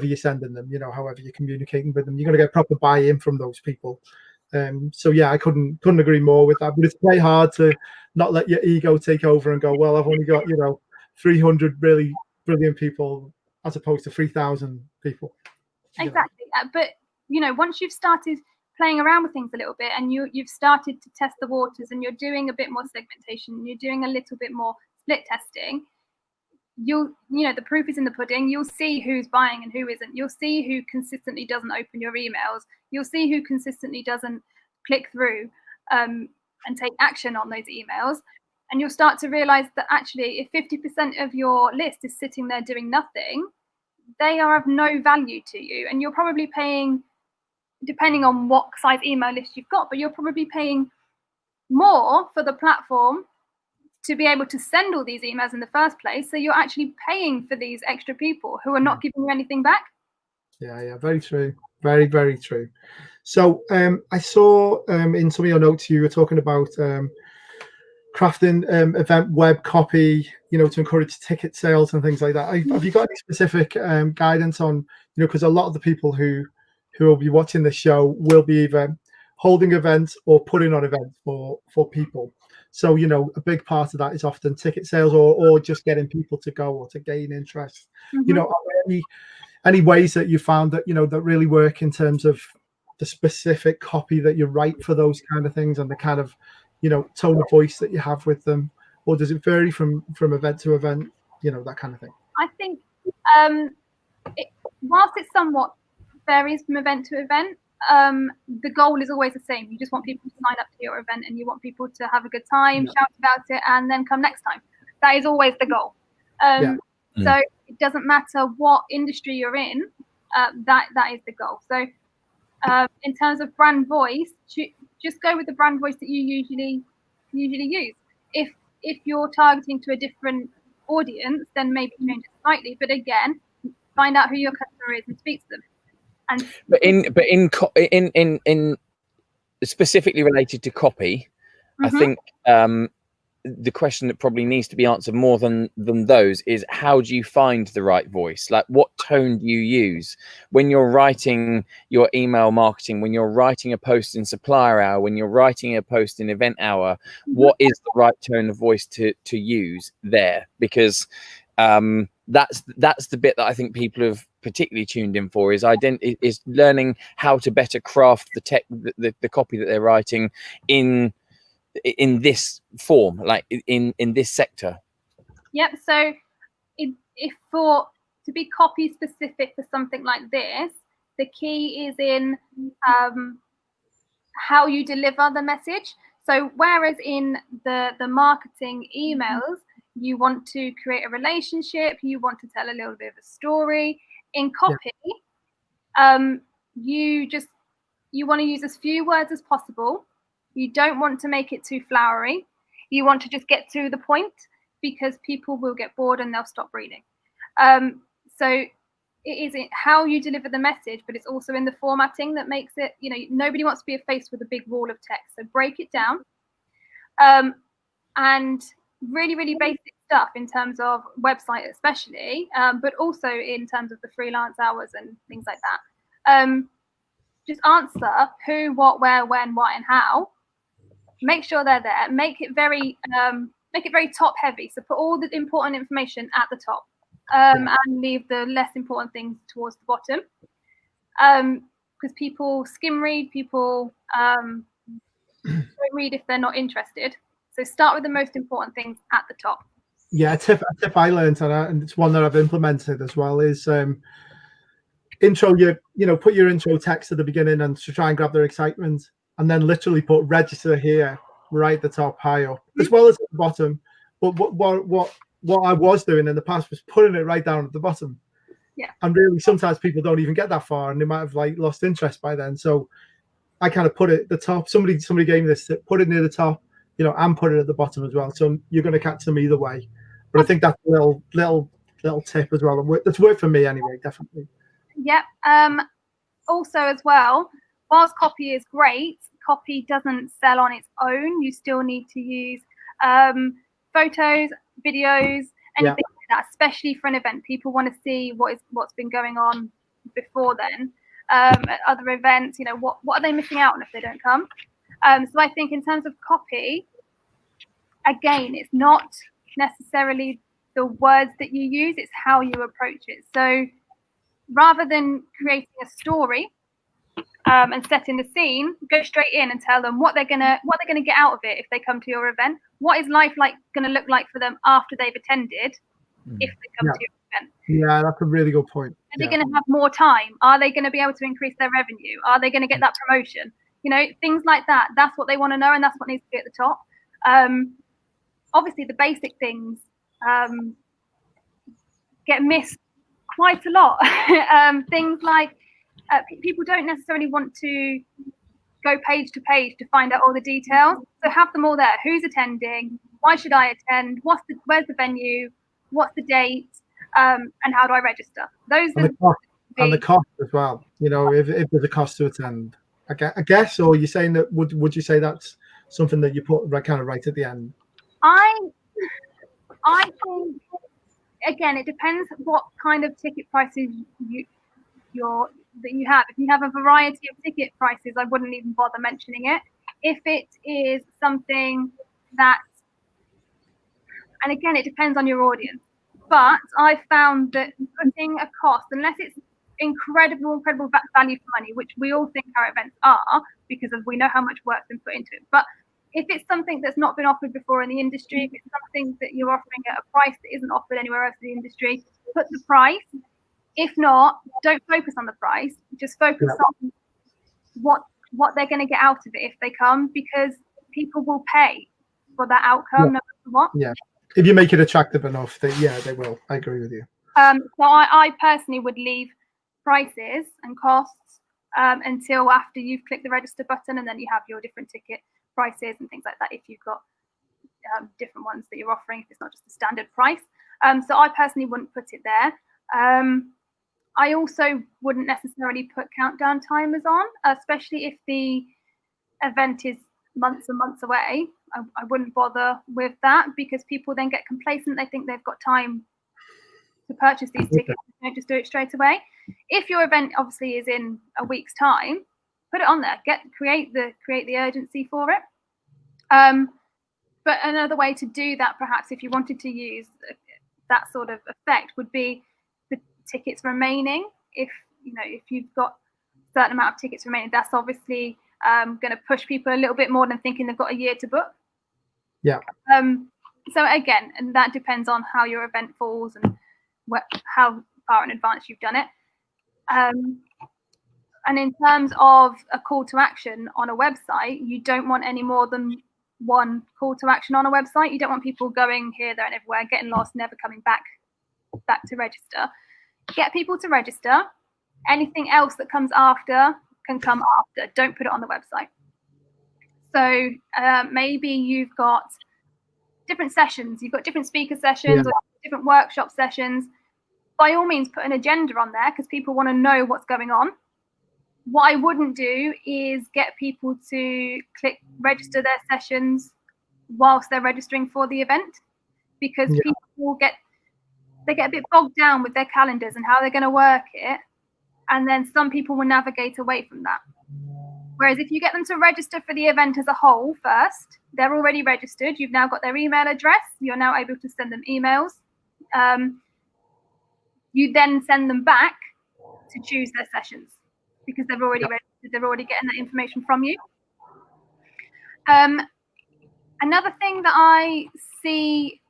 you're sending them. You know, however you're communicating with them, you're going to get proper buy-in from those people. So yeah, I couldn't agree more with that. But it's quite hard to not let your ego take over and go, well, I've only got 300 really brilliant people as opposed to 3,000 people. Exactly. But, you know, once you've started playing around with things a little bit and you've started to test the waters and you're doing a bit more segmentation and you're doing a little bit more split testing, you know, the proof is in the pudding. You'll see who's buying and who isn't. You'll see who consistently doesn't open your emails. You'll see who consistently doesn't click through and take action on those emails. And you'll start to realize that actually if 50% of your list is sitting there doing nothing, they are of no value to you. And you're probably paying, depending on what size email list you've got, but you're probably paying more for the platform to be able to send all these emails in the first place. So you're actually paying for these extra people who are not giving you anything back. Yeah, very true. Very, very true. So I saw in some of your notes you were talking about crafting event web copy, you know, to encourage ticket sales and things like that. Have you got any specific guidance on, you know, because a lot of the people who will be watching this show will be either holding events or putting on events for people. So, you know, a big part of that is often ticket sales or just getting people to go or to gain interest. You know, are there any ways that you found that, you know, that really work in terms of the specific copy that you write for those kind of things and the kind of, you know, tone of voice that you have with them? Or does it vary from event to event, you know, that kind of thing? I think whilst it somewhat varies from event to event, the goal is always the same. You just want people to sign up to your event and you want people to have a good time, shout about it, and then come next time. That is always the goal. So it doesn't matter what industry you're in, that is the goal. So in terms of brand voice, just go with the brand voice that you usually use. If you're targeting to a different audience, then maybe change it slightly. But again, find out who your customer is and speak to them. And in specifically related to copy, I think the question that probably needs to be answered more than those is, how do you find the right voice? Like, what tone do you use when you're writing your email marketing, when you're writing a post in supplier hour, when you're writing a post in event hour? What is the right tone of voice to use there? Because that's the bit that I think people have particularly tuned in for, is learning how to better craft the copy that they're writing in this form, like in this sector. Yep. So if to be copy specific for something like this, the key is in how you deliver the message. So whereas in the marketing emails, you want to create a relationship, you want to tell a little bit of a story. In copy, you want to use as few words as possible. You don't want to make it too flowery. You want to just get to the point, because people will get bored and they'll stop reading. So it is how you deliver the message, but it's also in the formatting that makes it, you know, nobody wants to be faced with a big wall of text. So break it down. And really, really basic stuff in terms of website especially, but also in terms of the freelance hours and things like that. Just answer who, what, where, when, why, and how. Make sure they're there. Make it very top heavy. So put all the important information at the top, and leave the less important things towards the bottom. Because people skim read, people don't read if they're not interested. So start with the most important things at the top. Yeah, a tip I learned, and it's one that I've implemented as well, is intro. Put your intro text at the beginning and to try and grab their excitement, and then literally put register here right at the top, high up, as well as at the bottom. But what I was doing in the past was putting it right down at the bottom. Yeah. And really, sometimes people don't even get that far, and they might have lost interest by then. So I kind of put it at the top. Somebody gave me this tip: put it near the top, and put it at the bottom as well. So you're going to catch them either way. But I think that's a little tip as well. That's worked for me anyway, definitely. Yep. Also as well, whilst copy is great, copy doesn't sell on its own. You still need to use photos, videos, anything like that, especially for an event. People want to see what's been going on before then. At other events, what are they missing out on if they don't come? So I think in terms of copy, again, it's not necessarily the words that you use, it's how you approach it. So rather than creating a story and setting the scene, go straight in and tell them what they're gonna get out of it if they come to your event. What is life going to look like for them after they've attended if they come to your event? Yeah, that's a really good point. Are they going to have more time? Are they going to be able to increase their revenue? Are they going to get that promotion? Things like that. That's what they want to know, and that's what needs to be at the top. Obviously, the basic things get missed quite a lot. Things like people don't necessarily want to go page to page to find out all the details. So have them all there. Who's attending? Why should I attend? Where's the venue? What's the date? And how do I register? Those and the cost as well. If there's a cost to attend, I guess. Or you're saying that would you say that's something that you put kind of right at the end? I think, again, it depends what kind of ticket prices you have. If you have a variety of ticket prices, I wouldn't even bother mentioning it. If it is something that, and again, it depends on your audience, but I found that putting a cost, unless it's incredible value for money, which we all think our events are because we know how much work's been put into it, but if it's something that's not been offered before in the industry, if it's something that you're offering at a price that isn't offered anywhere else in the industry, put the price. If not, don't focus on the price. Just focus on what they're going to get out of it if they come, because people will pay for that outcome no matter what. Yeah. If you make it attractive enough, they will. I agree with you. So I personally would leave prices and costs until after you've clicked the register button, and then you have your different ticket prices and things like that if you've got different ones that you're offering, if it's not just a standard price. So I personally wouldn't put it there. I also wouldn't necessarily put countdown timers on, especially if the event is months and months away. I wouldn't bother with that, because people then get complacent. They think they've got time to purchase these tickets. Don't just do it straight away. If your event obviously is in a week's time, put it on there. Create the urgency for it. But another way to do that, perhaps, if you wanted to use that sort of effect, would be the tickets remaining. If you've got a certain amount of tickets remaining, that's obviously going to push people a little bit more than thinking they've got a year to book. Yeah. So again, and that depends on how your event falls and how far in advance you've done it. And in terms of a call to action on a website, you don't want any more than one call to action on a website. You don't want people going here, there, and everywhere, getting lost, never coming back to register. Get people to register. Anything else that comes after can come after. Don't put it on the website. So maybe you've got different sessions. You've got different speaker sessions, or different workshop sessions. By all means, put an agenda on there, because people want to know what's going on. What I wouldn't do is get people to register their sessions whilst they're registering for the event, because people will get a bit bogged down with their calendars and how they're going to work it, and then some people will navigate away from that. Whereas if you get them to register for the event as a whole first, they're already registered. You've now got their email address. You're now able to send them emails. You then send them back to choose their sessions, because they've already registered. They're already getting that information from you. Another thing that I see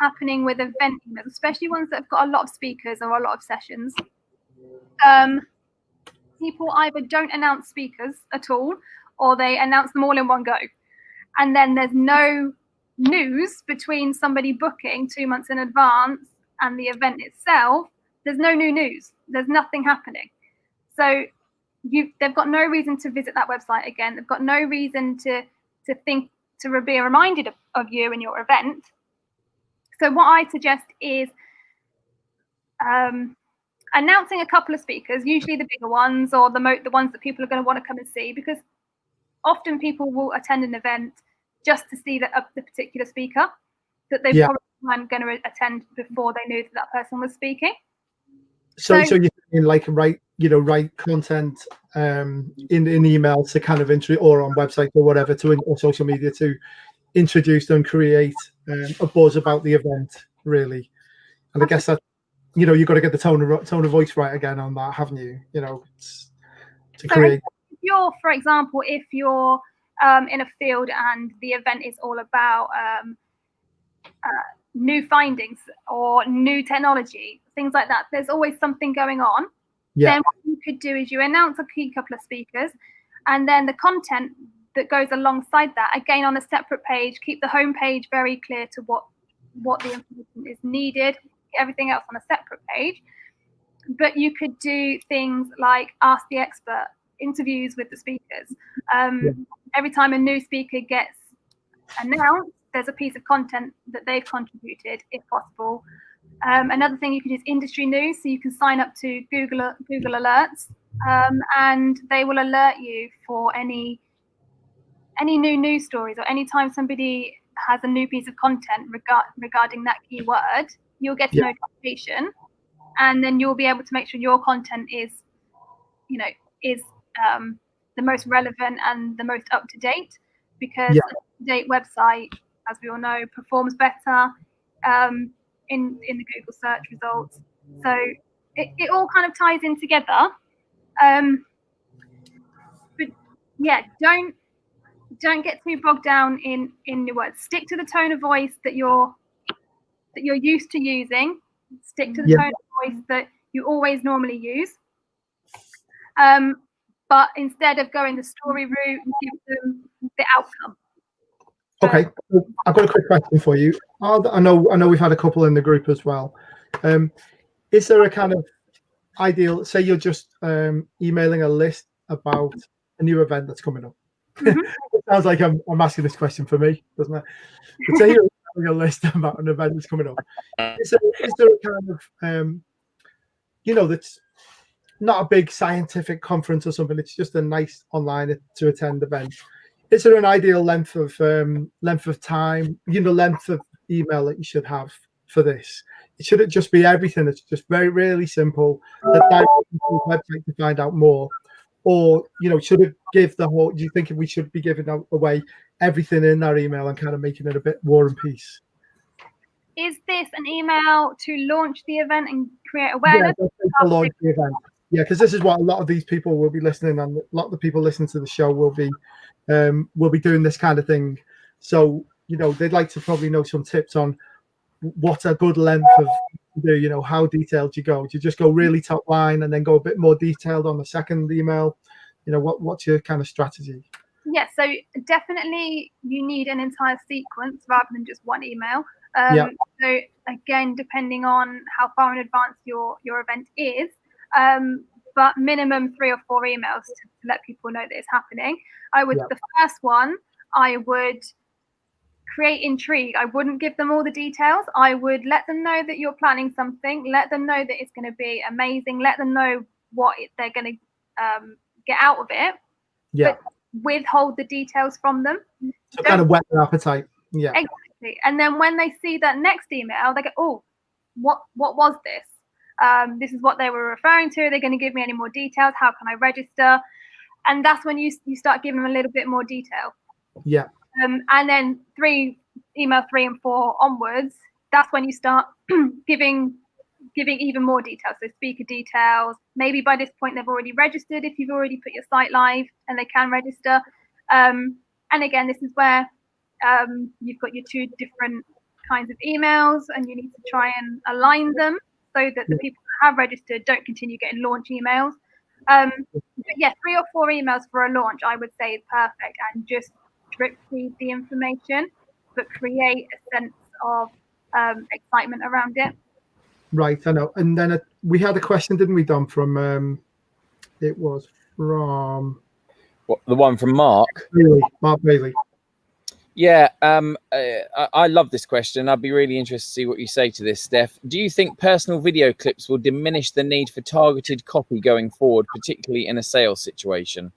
happening with event emails, especially ones that have got a lot of speakers or a lot of sessions, people either don't announce speakers at all, or they announce them all in one go. And then there's no news between somebody booking 2 months in advance and the event itself. There's no new news. There's nothing happening. So they've got no reason to visit that website again. They've got no reason to think, to be reminded of you and your event. So what I suggest is announcing a couple of speakers, usually the bigger ones, or the ones that people are going to want to come and see, because often people will attend an event just to see the particular speaker that they probably weren't going to attend before they knew that person was speaking. So you're saying, like, write content in emails to kind of or on websites or whatever, or social media, to introduce them, create a buzz about the event, really. And I guess that you've got to get the tone of voice right again on that, haven't you? To create. If you're, for example, if you're in a field and the event is all about new findings or new technology, things like that, there's always something going on. Then what you could do is you announce a key couple of speakers, and then the content that goes alongside that, again, on a separate page. Keep the home page very clear to what the information is needed, everything else on a separate page. But you could do things like Ask the Expert, interviews with the speakers. Every time a new speaker gets announced, there's a piece of content that they've contributed, if possible. Another thing you could do is industry news. So you can sign up to Google Alerts, and they will alert you for any new news stories, or anytime somebody has a new piece of content regarding that keyword, you'll get a notification, and then you'll be able to make sure your content is the most relevant and the most up to date, because up-to-date website, as we all know, performs better in the Google search results. So it all kind of ties in together. But yeah, don't get too bogged down in your words. Stick to the tone of voice that you're used to using. Stick to the tone of voice that you always normally use. But instead of going the story route, give them the outcome. Okay, I've got a quick question for you. I know we've had a couple in the group as well. Is there a kind of ideal, say you're just emailing a list about a new event that's coming up? Mm-hmm. It sounds like I'm asking this question for me, doesn't it? But say you're emailing a list about an event that's coming up. Is there a kind of, that's not a big scientific conference or something, it's just a nice online to attend event? Is there an ideal length of time, length of email that you should have for this? Should it just be everything that's just very, really simple, that direct to the website to find out more? Or, should it give the whole, do you think we should be giving away everything in our email and kind of making it a bit War and Peace? Is this an email to launch the event and create awareness? Yeah, to launch the event. Yeah, because this is what a lot of these people will be listening, and a lot of the people listening to the show will be doing this kind of thing. So, they'd like to probably know some tips on what's a good length of do, how detailed you go. Do you just go really top line and then go a bit more detailed on the second email? What's your kind of strategy? Yeah, so definitely you need an entire sequence rather than just one email. So again, depending on how far in advance your event is, but minimum 3 or 4 emails to let people know that it's happening. The first one, I would create intrigue. I wouldn't give them all the details. I would let them know that you're planning something, let them know that it's going to be amazing, let them know what they're going to get out of it, but withhold the details from them. So kind of whet their appetite. Yeah, exactly. And then when they see that next email, they go, oh, what was this? This is what they were referring to. Are they going to give me any more details? How can I register? And that's when you start giving them a little bit more detail. Yeah. And then email 3 and 4 onwards, that's when you start giving even more details. So speaker details. Maybe by this point they've already registered if you've already put your site live and they can register. And again, this is where you've got your 2 different kinds of emails and you need to try and align them so that the people who have registered don't continue getting launch emails. But yeah, 3 or 4 emails for a launch, I would say, is perfect, and just drip feed the information, but create a sense of excitement around it. Right, I know. And then we had a question, didn't we, Dom? From it was from the one from Mark Bailey. Yeah, I love this question. I'd be really interested to see what you say to this, Steph. Do you think personal video clips will diminish the need for targeted copy going forward, particularly in a sales situation?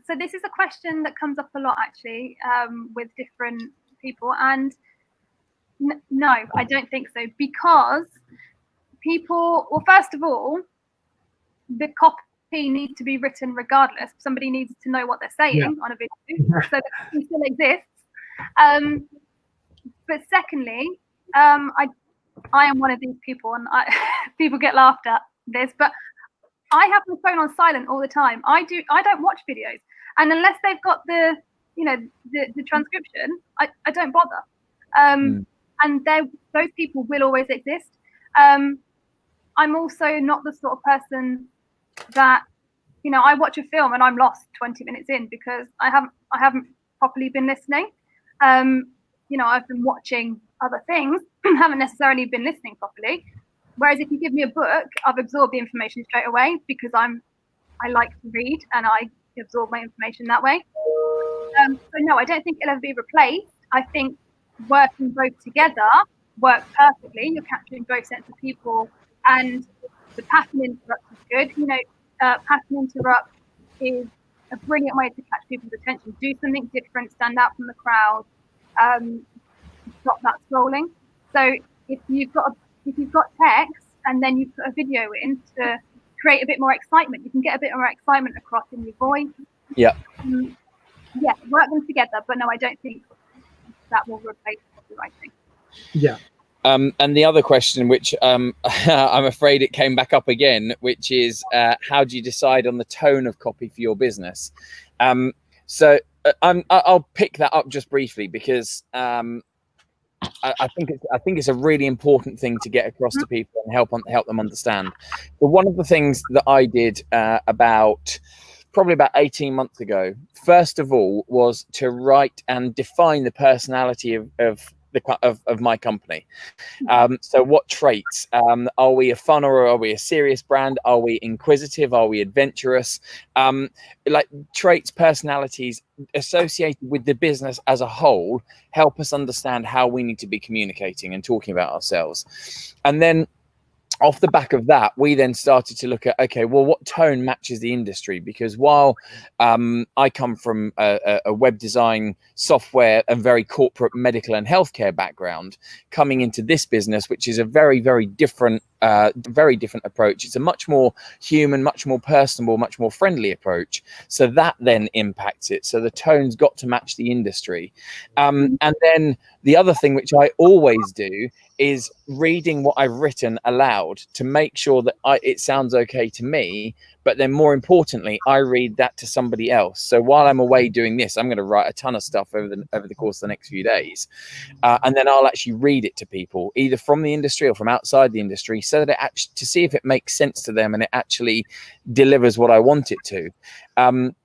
So this is a question that comes up a lot, actually, with different people. And no, I don't think so. Because people, well, first of all, the copy needs to be written regardless. Somebody needs to know what they're saying on a video, so that it still exists. But secondly, I am one of these people, and people get laughed at this, but I have my phone on silent all the time. I don't watch videos, and unless they've got the transcription, I don't bother. And those people will always exist. I'm also not the sort of person that, I watch a film and I'm lost 20 minutes in because I haven't properly been listening. I've been watching other things, haven't necessarily been listening properly. Whereas if you give me a book, I've absorbed the information straight away because I like to read and I absorb my information that way. So no, I don't think it'll ever be replaced. I think working both together works perfectly. You're capturing both sets of people, and the pattern interrupt is good. Pattern interrupt is a brilliant way to catch people's attention. Do something different, stand out from the crowd, stop that scrolling. So if you've got text and then you put a video in to create a bit more excitement, you can get a bit more excitement across in your voice. Yeah. yeah, work them together. But no, I don't think that will replace copywriting. Yeah. And the other question, which I'm afraid it came back up again, which is how do you decide on the tone of copy for your business? So I'll pick that up just briefly because I think it's a really important thing to get across to people and help them understand. But one of the things that I did probably about 18 months ago, first of all, was to write and define the personality of my company. So what traits? Are we a fun or are we a serious brand? Are we inquisitive? Are we adventurous? Like traits, personalities associated with the business as a whole help us understand how we need to be communicating and talking about ourselves. And then off the back of that, we then started to look at, okay, well, what tone matches the industry? Because while I come from a web design, software, and very corporate medical and healthcare background, coming into this business, which is a very, very different approach. It's a much more human, much more personable, much more friendly approach. So that then impacts it. So the tone's got to match the industry. And then the other thing, which I always do, is reading what I've written aloud to make sure that it sounds okay to me. But then more importantly, I read that to somebody else. So while I'm away doing this, I'm going to write a ton of stuff over the course of the next few days. And then I'll actually read it to people, either from the industry or from outside the industry, so that to see if it makes sense to them and it actually delivers what I want it to.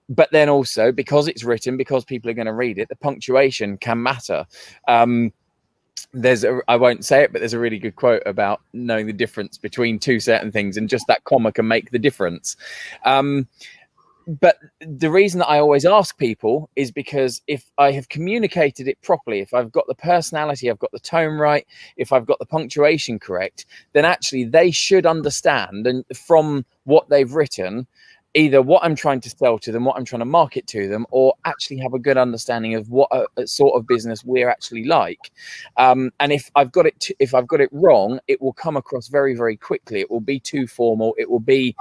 But then also, because it's written, because people are going to read it, the punctuation can matter. I won't say it, but there's a really good quote about knowing the difference between two certain things, and just that comma can make the difference. But the reason that I always ask people is because if I have communicated it properly, if I've got the personality, I've got the tone right, if I've got the punctuation correct, then actually they should understand, and from what they've written, either what I'm trying to sell to them, what I'm trying to market to them, or actually have a good understanding of what a sort of business we're actually like. And if I've got it wrong, it will come across very, very quickly. It will be too formal. It will be,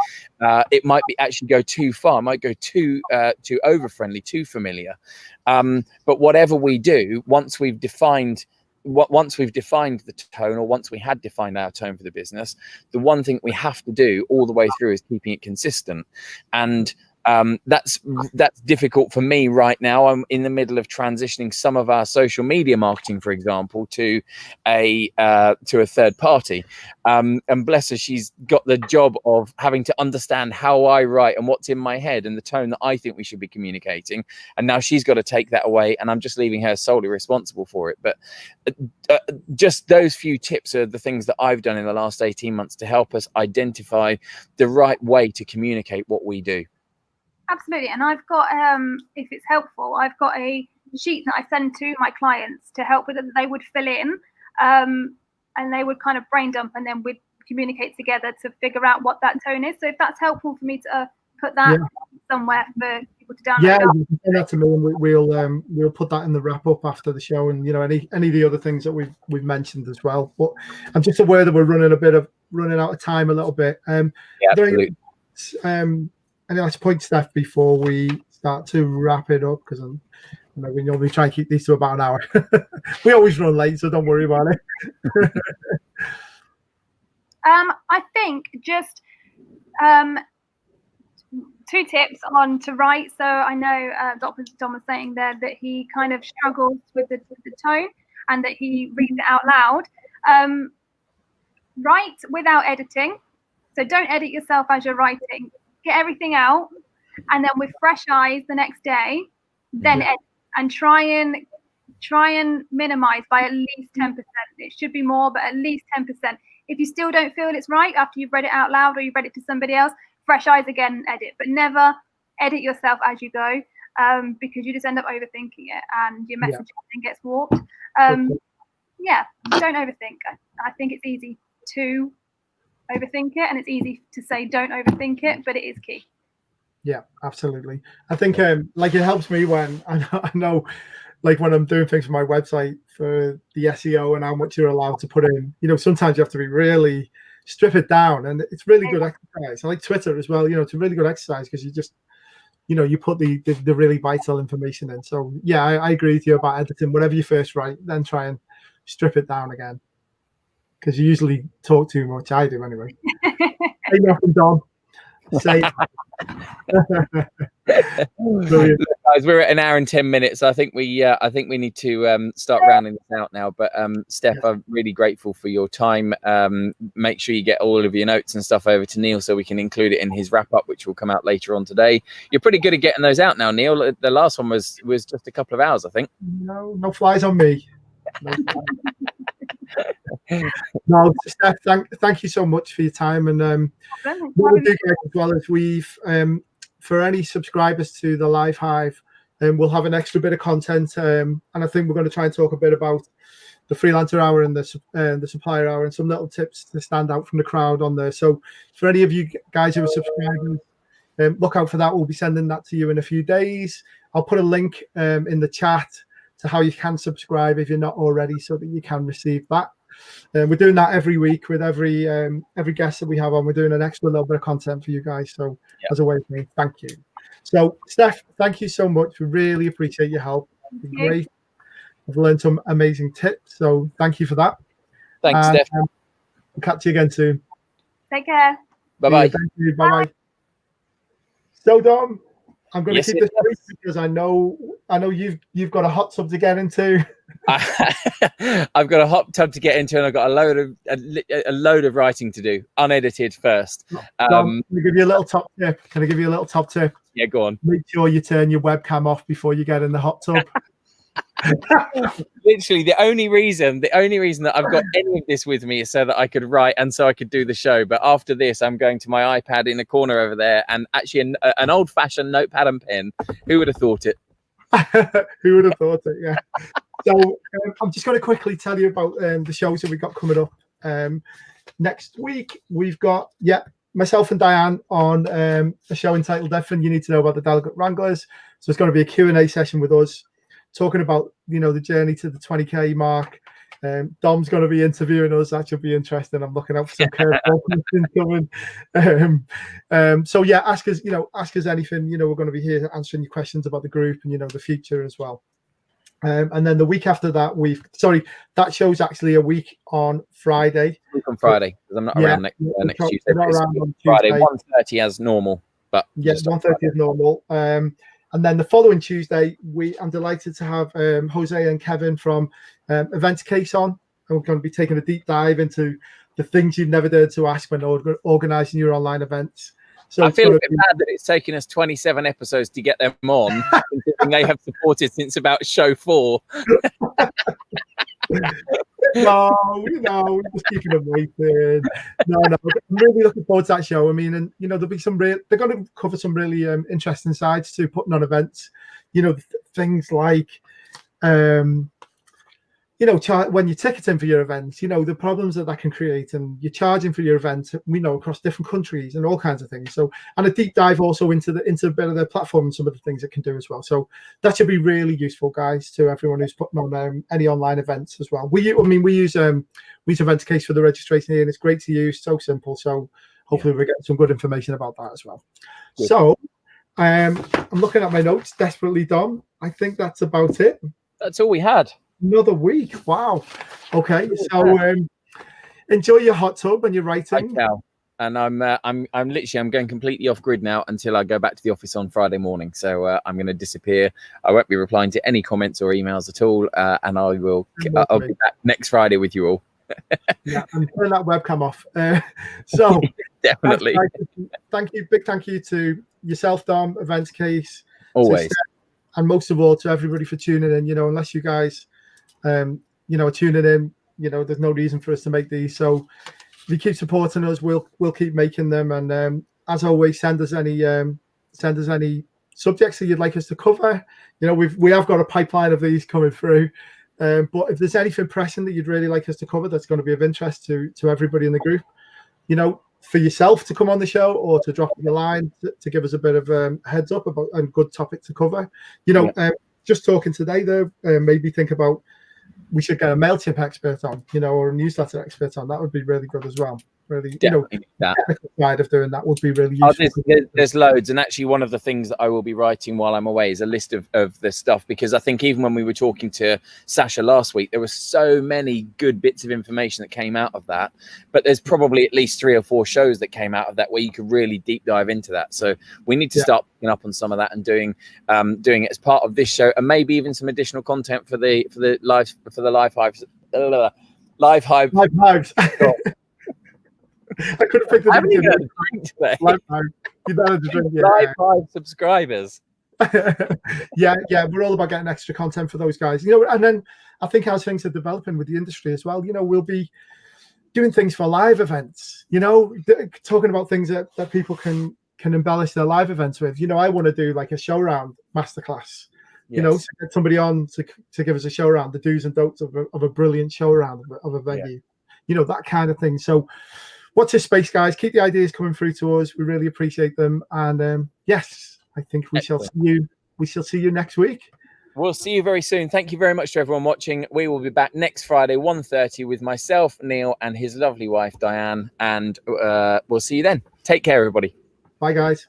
it might be actually go too far. It might go too over friendly, too familiar. But whatever we do, once we've defined the tone, or once we had defined our tone for the business, the one thing we have to do all the way through is keeping it consistent. And that's difficult for me right now. I'm in the middle of transitioning some of our social media marketing, for example, to a third party. And bless her, she's got the job of having to understand how I write and what's in my head and the tone that I think we should be communicating. And now she's got to take that away, and I'm just leaving her solely responsible for it. But just those few tips are the things that I've done in the last 18 months to help us identify the right way to communicate what we do. Absolutely. And I've got, if it's helpful, I've got a sheet that I send to my clients to help with it, that they would fill in, and they would kind of brain dump, and then we'd communicate together to figure out what that tone is. So if that's helpful for me to put that somewhere for people to download. Yeah, you can send that to me, and we'll put that in the wrap up after the show, and any of the other things that we've mentioned as well. But I'm just aware that we're running out of time a little bit. Absolutely. Any last point, Steph, before we start to wrap it up? Because we normally try and keep these to about an hour. We always run late, so don't worry about it. I think just 2 tips on to write. So I know Dr. Tom was saying there that he kind of struggles with the tone, and that he reads it out loud. Write without editing. So don't edit yourself as you're writing. Get everything out, and then with fresh eyes the next day, then edit, and try and minimize by at least 10%. It should be more, but at least 10%. If you still don't feel it's right after you've read it out loud or you've read it to somebody else, fresh eyes again, edit. But never edit yourself as you go, because you just end up overthinking it, and your message gets warped. Don't overthink. I think it's easy to overthink it, and it's easy to say don't overthink it, but it is key. Yeah, absolutely. I think it helps me when I know like when I'm doing things for my website for the SEO and how much you're allowed to put in. Sometimes you have to be really strip it down, and it's really good exercise. I like Twitter as well. It's a really good exercise, because you just you put the really vital information in. So yeah, I agree with you about editing. Whatever you first write, then try and strip it down again, because you usually talk too much. I do anyway. Say nothing, Dom. Say. Brilliant. Guys, we're at 1 hour and 10 minutes. I think we need to start rounding this out now. But Steph, I'm really grateful for your time. Make sure you get all of your notes and stuff over to Neil so we can include it in his wrap up, which will come out later on today. You're pretty good at getting those out now, Neil. The last one was just a couple of hours, I think. No flies on me. No, Steph, thank you so much for your time. And what we'll do, guys, as well as we've for any subscribers to the Live Hive, we'll have an extra bit of content, and I think we're going to try and talk a bit about the freelancer hour and the supplier hour, and some little tips to stand out from the crowd on there. So for any of you guys who are subscribers, look out for that. We'll be sending that to you in a few days. I'll put a link in the chat to how you can subscribe if you're not already, so that you can receive that. We're doing that every week with every guest that we have on. We're doing an extra little bit of content for you guys. So as a way of me, thank you. So Steph, thank you so much. We really appreciate your help. It's been great. I've learned some amazing tips. So thank you for that. Thanks, Steph. We'll catch you again soon. Take care. Bye-bye. Thank you. Bye-bye. So Dom, I'm going to keep this brief because I know you've got a hot tub to get into. I've got a hot tub to get into, and I've got a load of writing to do, unedited first. Dom, can I give you a little top tip? Yeah, go on. Make sure you turn your webcam off before you get in the hot tub. Literally, the only reason that I've got any of this with me is so that I could write and so I could do the show. But after this, I'm going to my iPad in the corner over there, and actually an old-fashioned notepad and pen. Who would have thought it? Who would have thought it? Yeah. So I'm just going to quickly tell you about the shows that we've got coming up. Next week, we've got myself and Diane on a show entitled "Everything You Need to Know About the Delegate Wranglers." So it's going to be a Q&A session with us, talking about the journey to the 20k mark. Dom's going to be interviewing us. That should be interesting. I'm looking out for some curveball questions coming. So yeah, ask us anything. We're going to be here answering your questions about the group and the future as well. And then the week after that, that show's actually a week on Friday. On Friday, because I'm not around next Tuesday. Not around on Friday, 1:30 as normal. But yes, 1:30 as normal. And then the following Tuesday, I'm delighted to have Jose and Kevin from Events Case on. And we're going to be taking a deep dive into the things you've never dared to ask when organising your online events. So I feel a bit bad that it's taken us 27 episodes to get them on, considering they have supported since about show 4. No, we're just keeping them waiting. No, I'm really looking forward to that show. I mean, and there'll be they're going to cover some really interesting sides to putting on events. Things like when you're ticketing for your events, the problems that can create, and you're charging for your event, across different countries and all kinds of things. So, and a deep dive also into a bit of the platform and some of the things it can do as well. So that should be really useful, guys, to everyone who's putting on any online events as well. We use Events Case for the registration here, and it's great to use, so simple. So hopefully we'll get some good information about that as well. Good. So I'm looking at my notes desperately, Dom. I think that's about it. That's all we had. Another week. Wow. Okay. So enjoy your hot tub and your writing. And I'm going completely off grid now until I go back to the office on Friday morning. So I'm going to disappear. I won't be replying to any comments or emails at all. And I'll be back next Friday with you all. Yeah, and turn that webcam off. So definitely. Big thank you to yourself, Dom, Events Case. Always. And most of all to everybody for tuning in. Unless you guys are tuning in, there's no reason for us to make these. So if you keep supporting us, we'll keep making them. And as always, send us any subjects that you'd like us to cover. We have got a pipeline of these coming through. But if there's anything pressing that you'd really like us to cover, that's going to be of interest to everybody in the group, for yourself to come on the show or to drop in a line to give us a bit of heads up about a good topic to cover. Just talking today though, maybe think about we should get a MailChimp expert on, or a newsletter expert on. That would be really good as well. really, Definitely that. technical side of doing that would be really useful. There's loads, and actually one of the things that I will be writing while I'm away is a list of the stuff, because I think even when we were talking to Sasha last week, there were so many good bits of information that came out of that, but there's probably at least 3 or 4 shows that came out of that where you could really deep dive into that. So we need to start picking up on some of that and doing it as part of this show, and maybe even some additional content for the live hives. Live hives. I couldn't pick the haven't even had a drink today. Live hive subscribers. yeah, we're all about getting extra content for those guys, and then I think as things are developing with the industry as well, we'll be doing things for live events, talking about things that people can embellish their live events with. I want to do like a show round masterclass. To get somebody on to give us a show round, the do's and don'ts of a brilliant show round of a venue, that kind of thing. So watch this space, guys. Keep the ideas coming through to us. We really appreciate them. And yes, I think we shall see you. We shall see you next week. We'll see you very soon. Thank you very much to everyone watching. We will be back next Friday, 1:30, with myself, Neil, and his lovely wife, Diane. And we'll see you then. Take care, everybody. Bye, guys.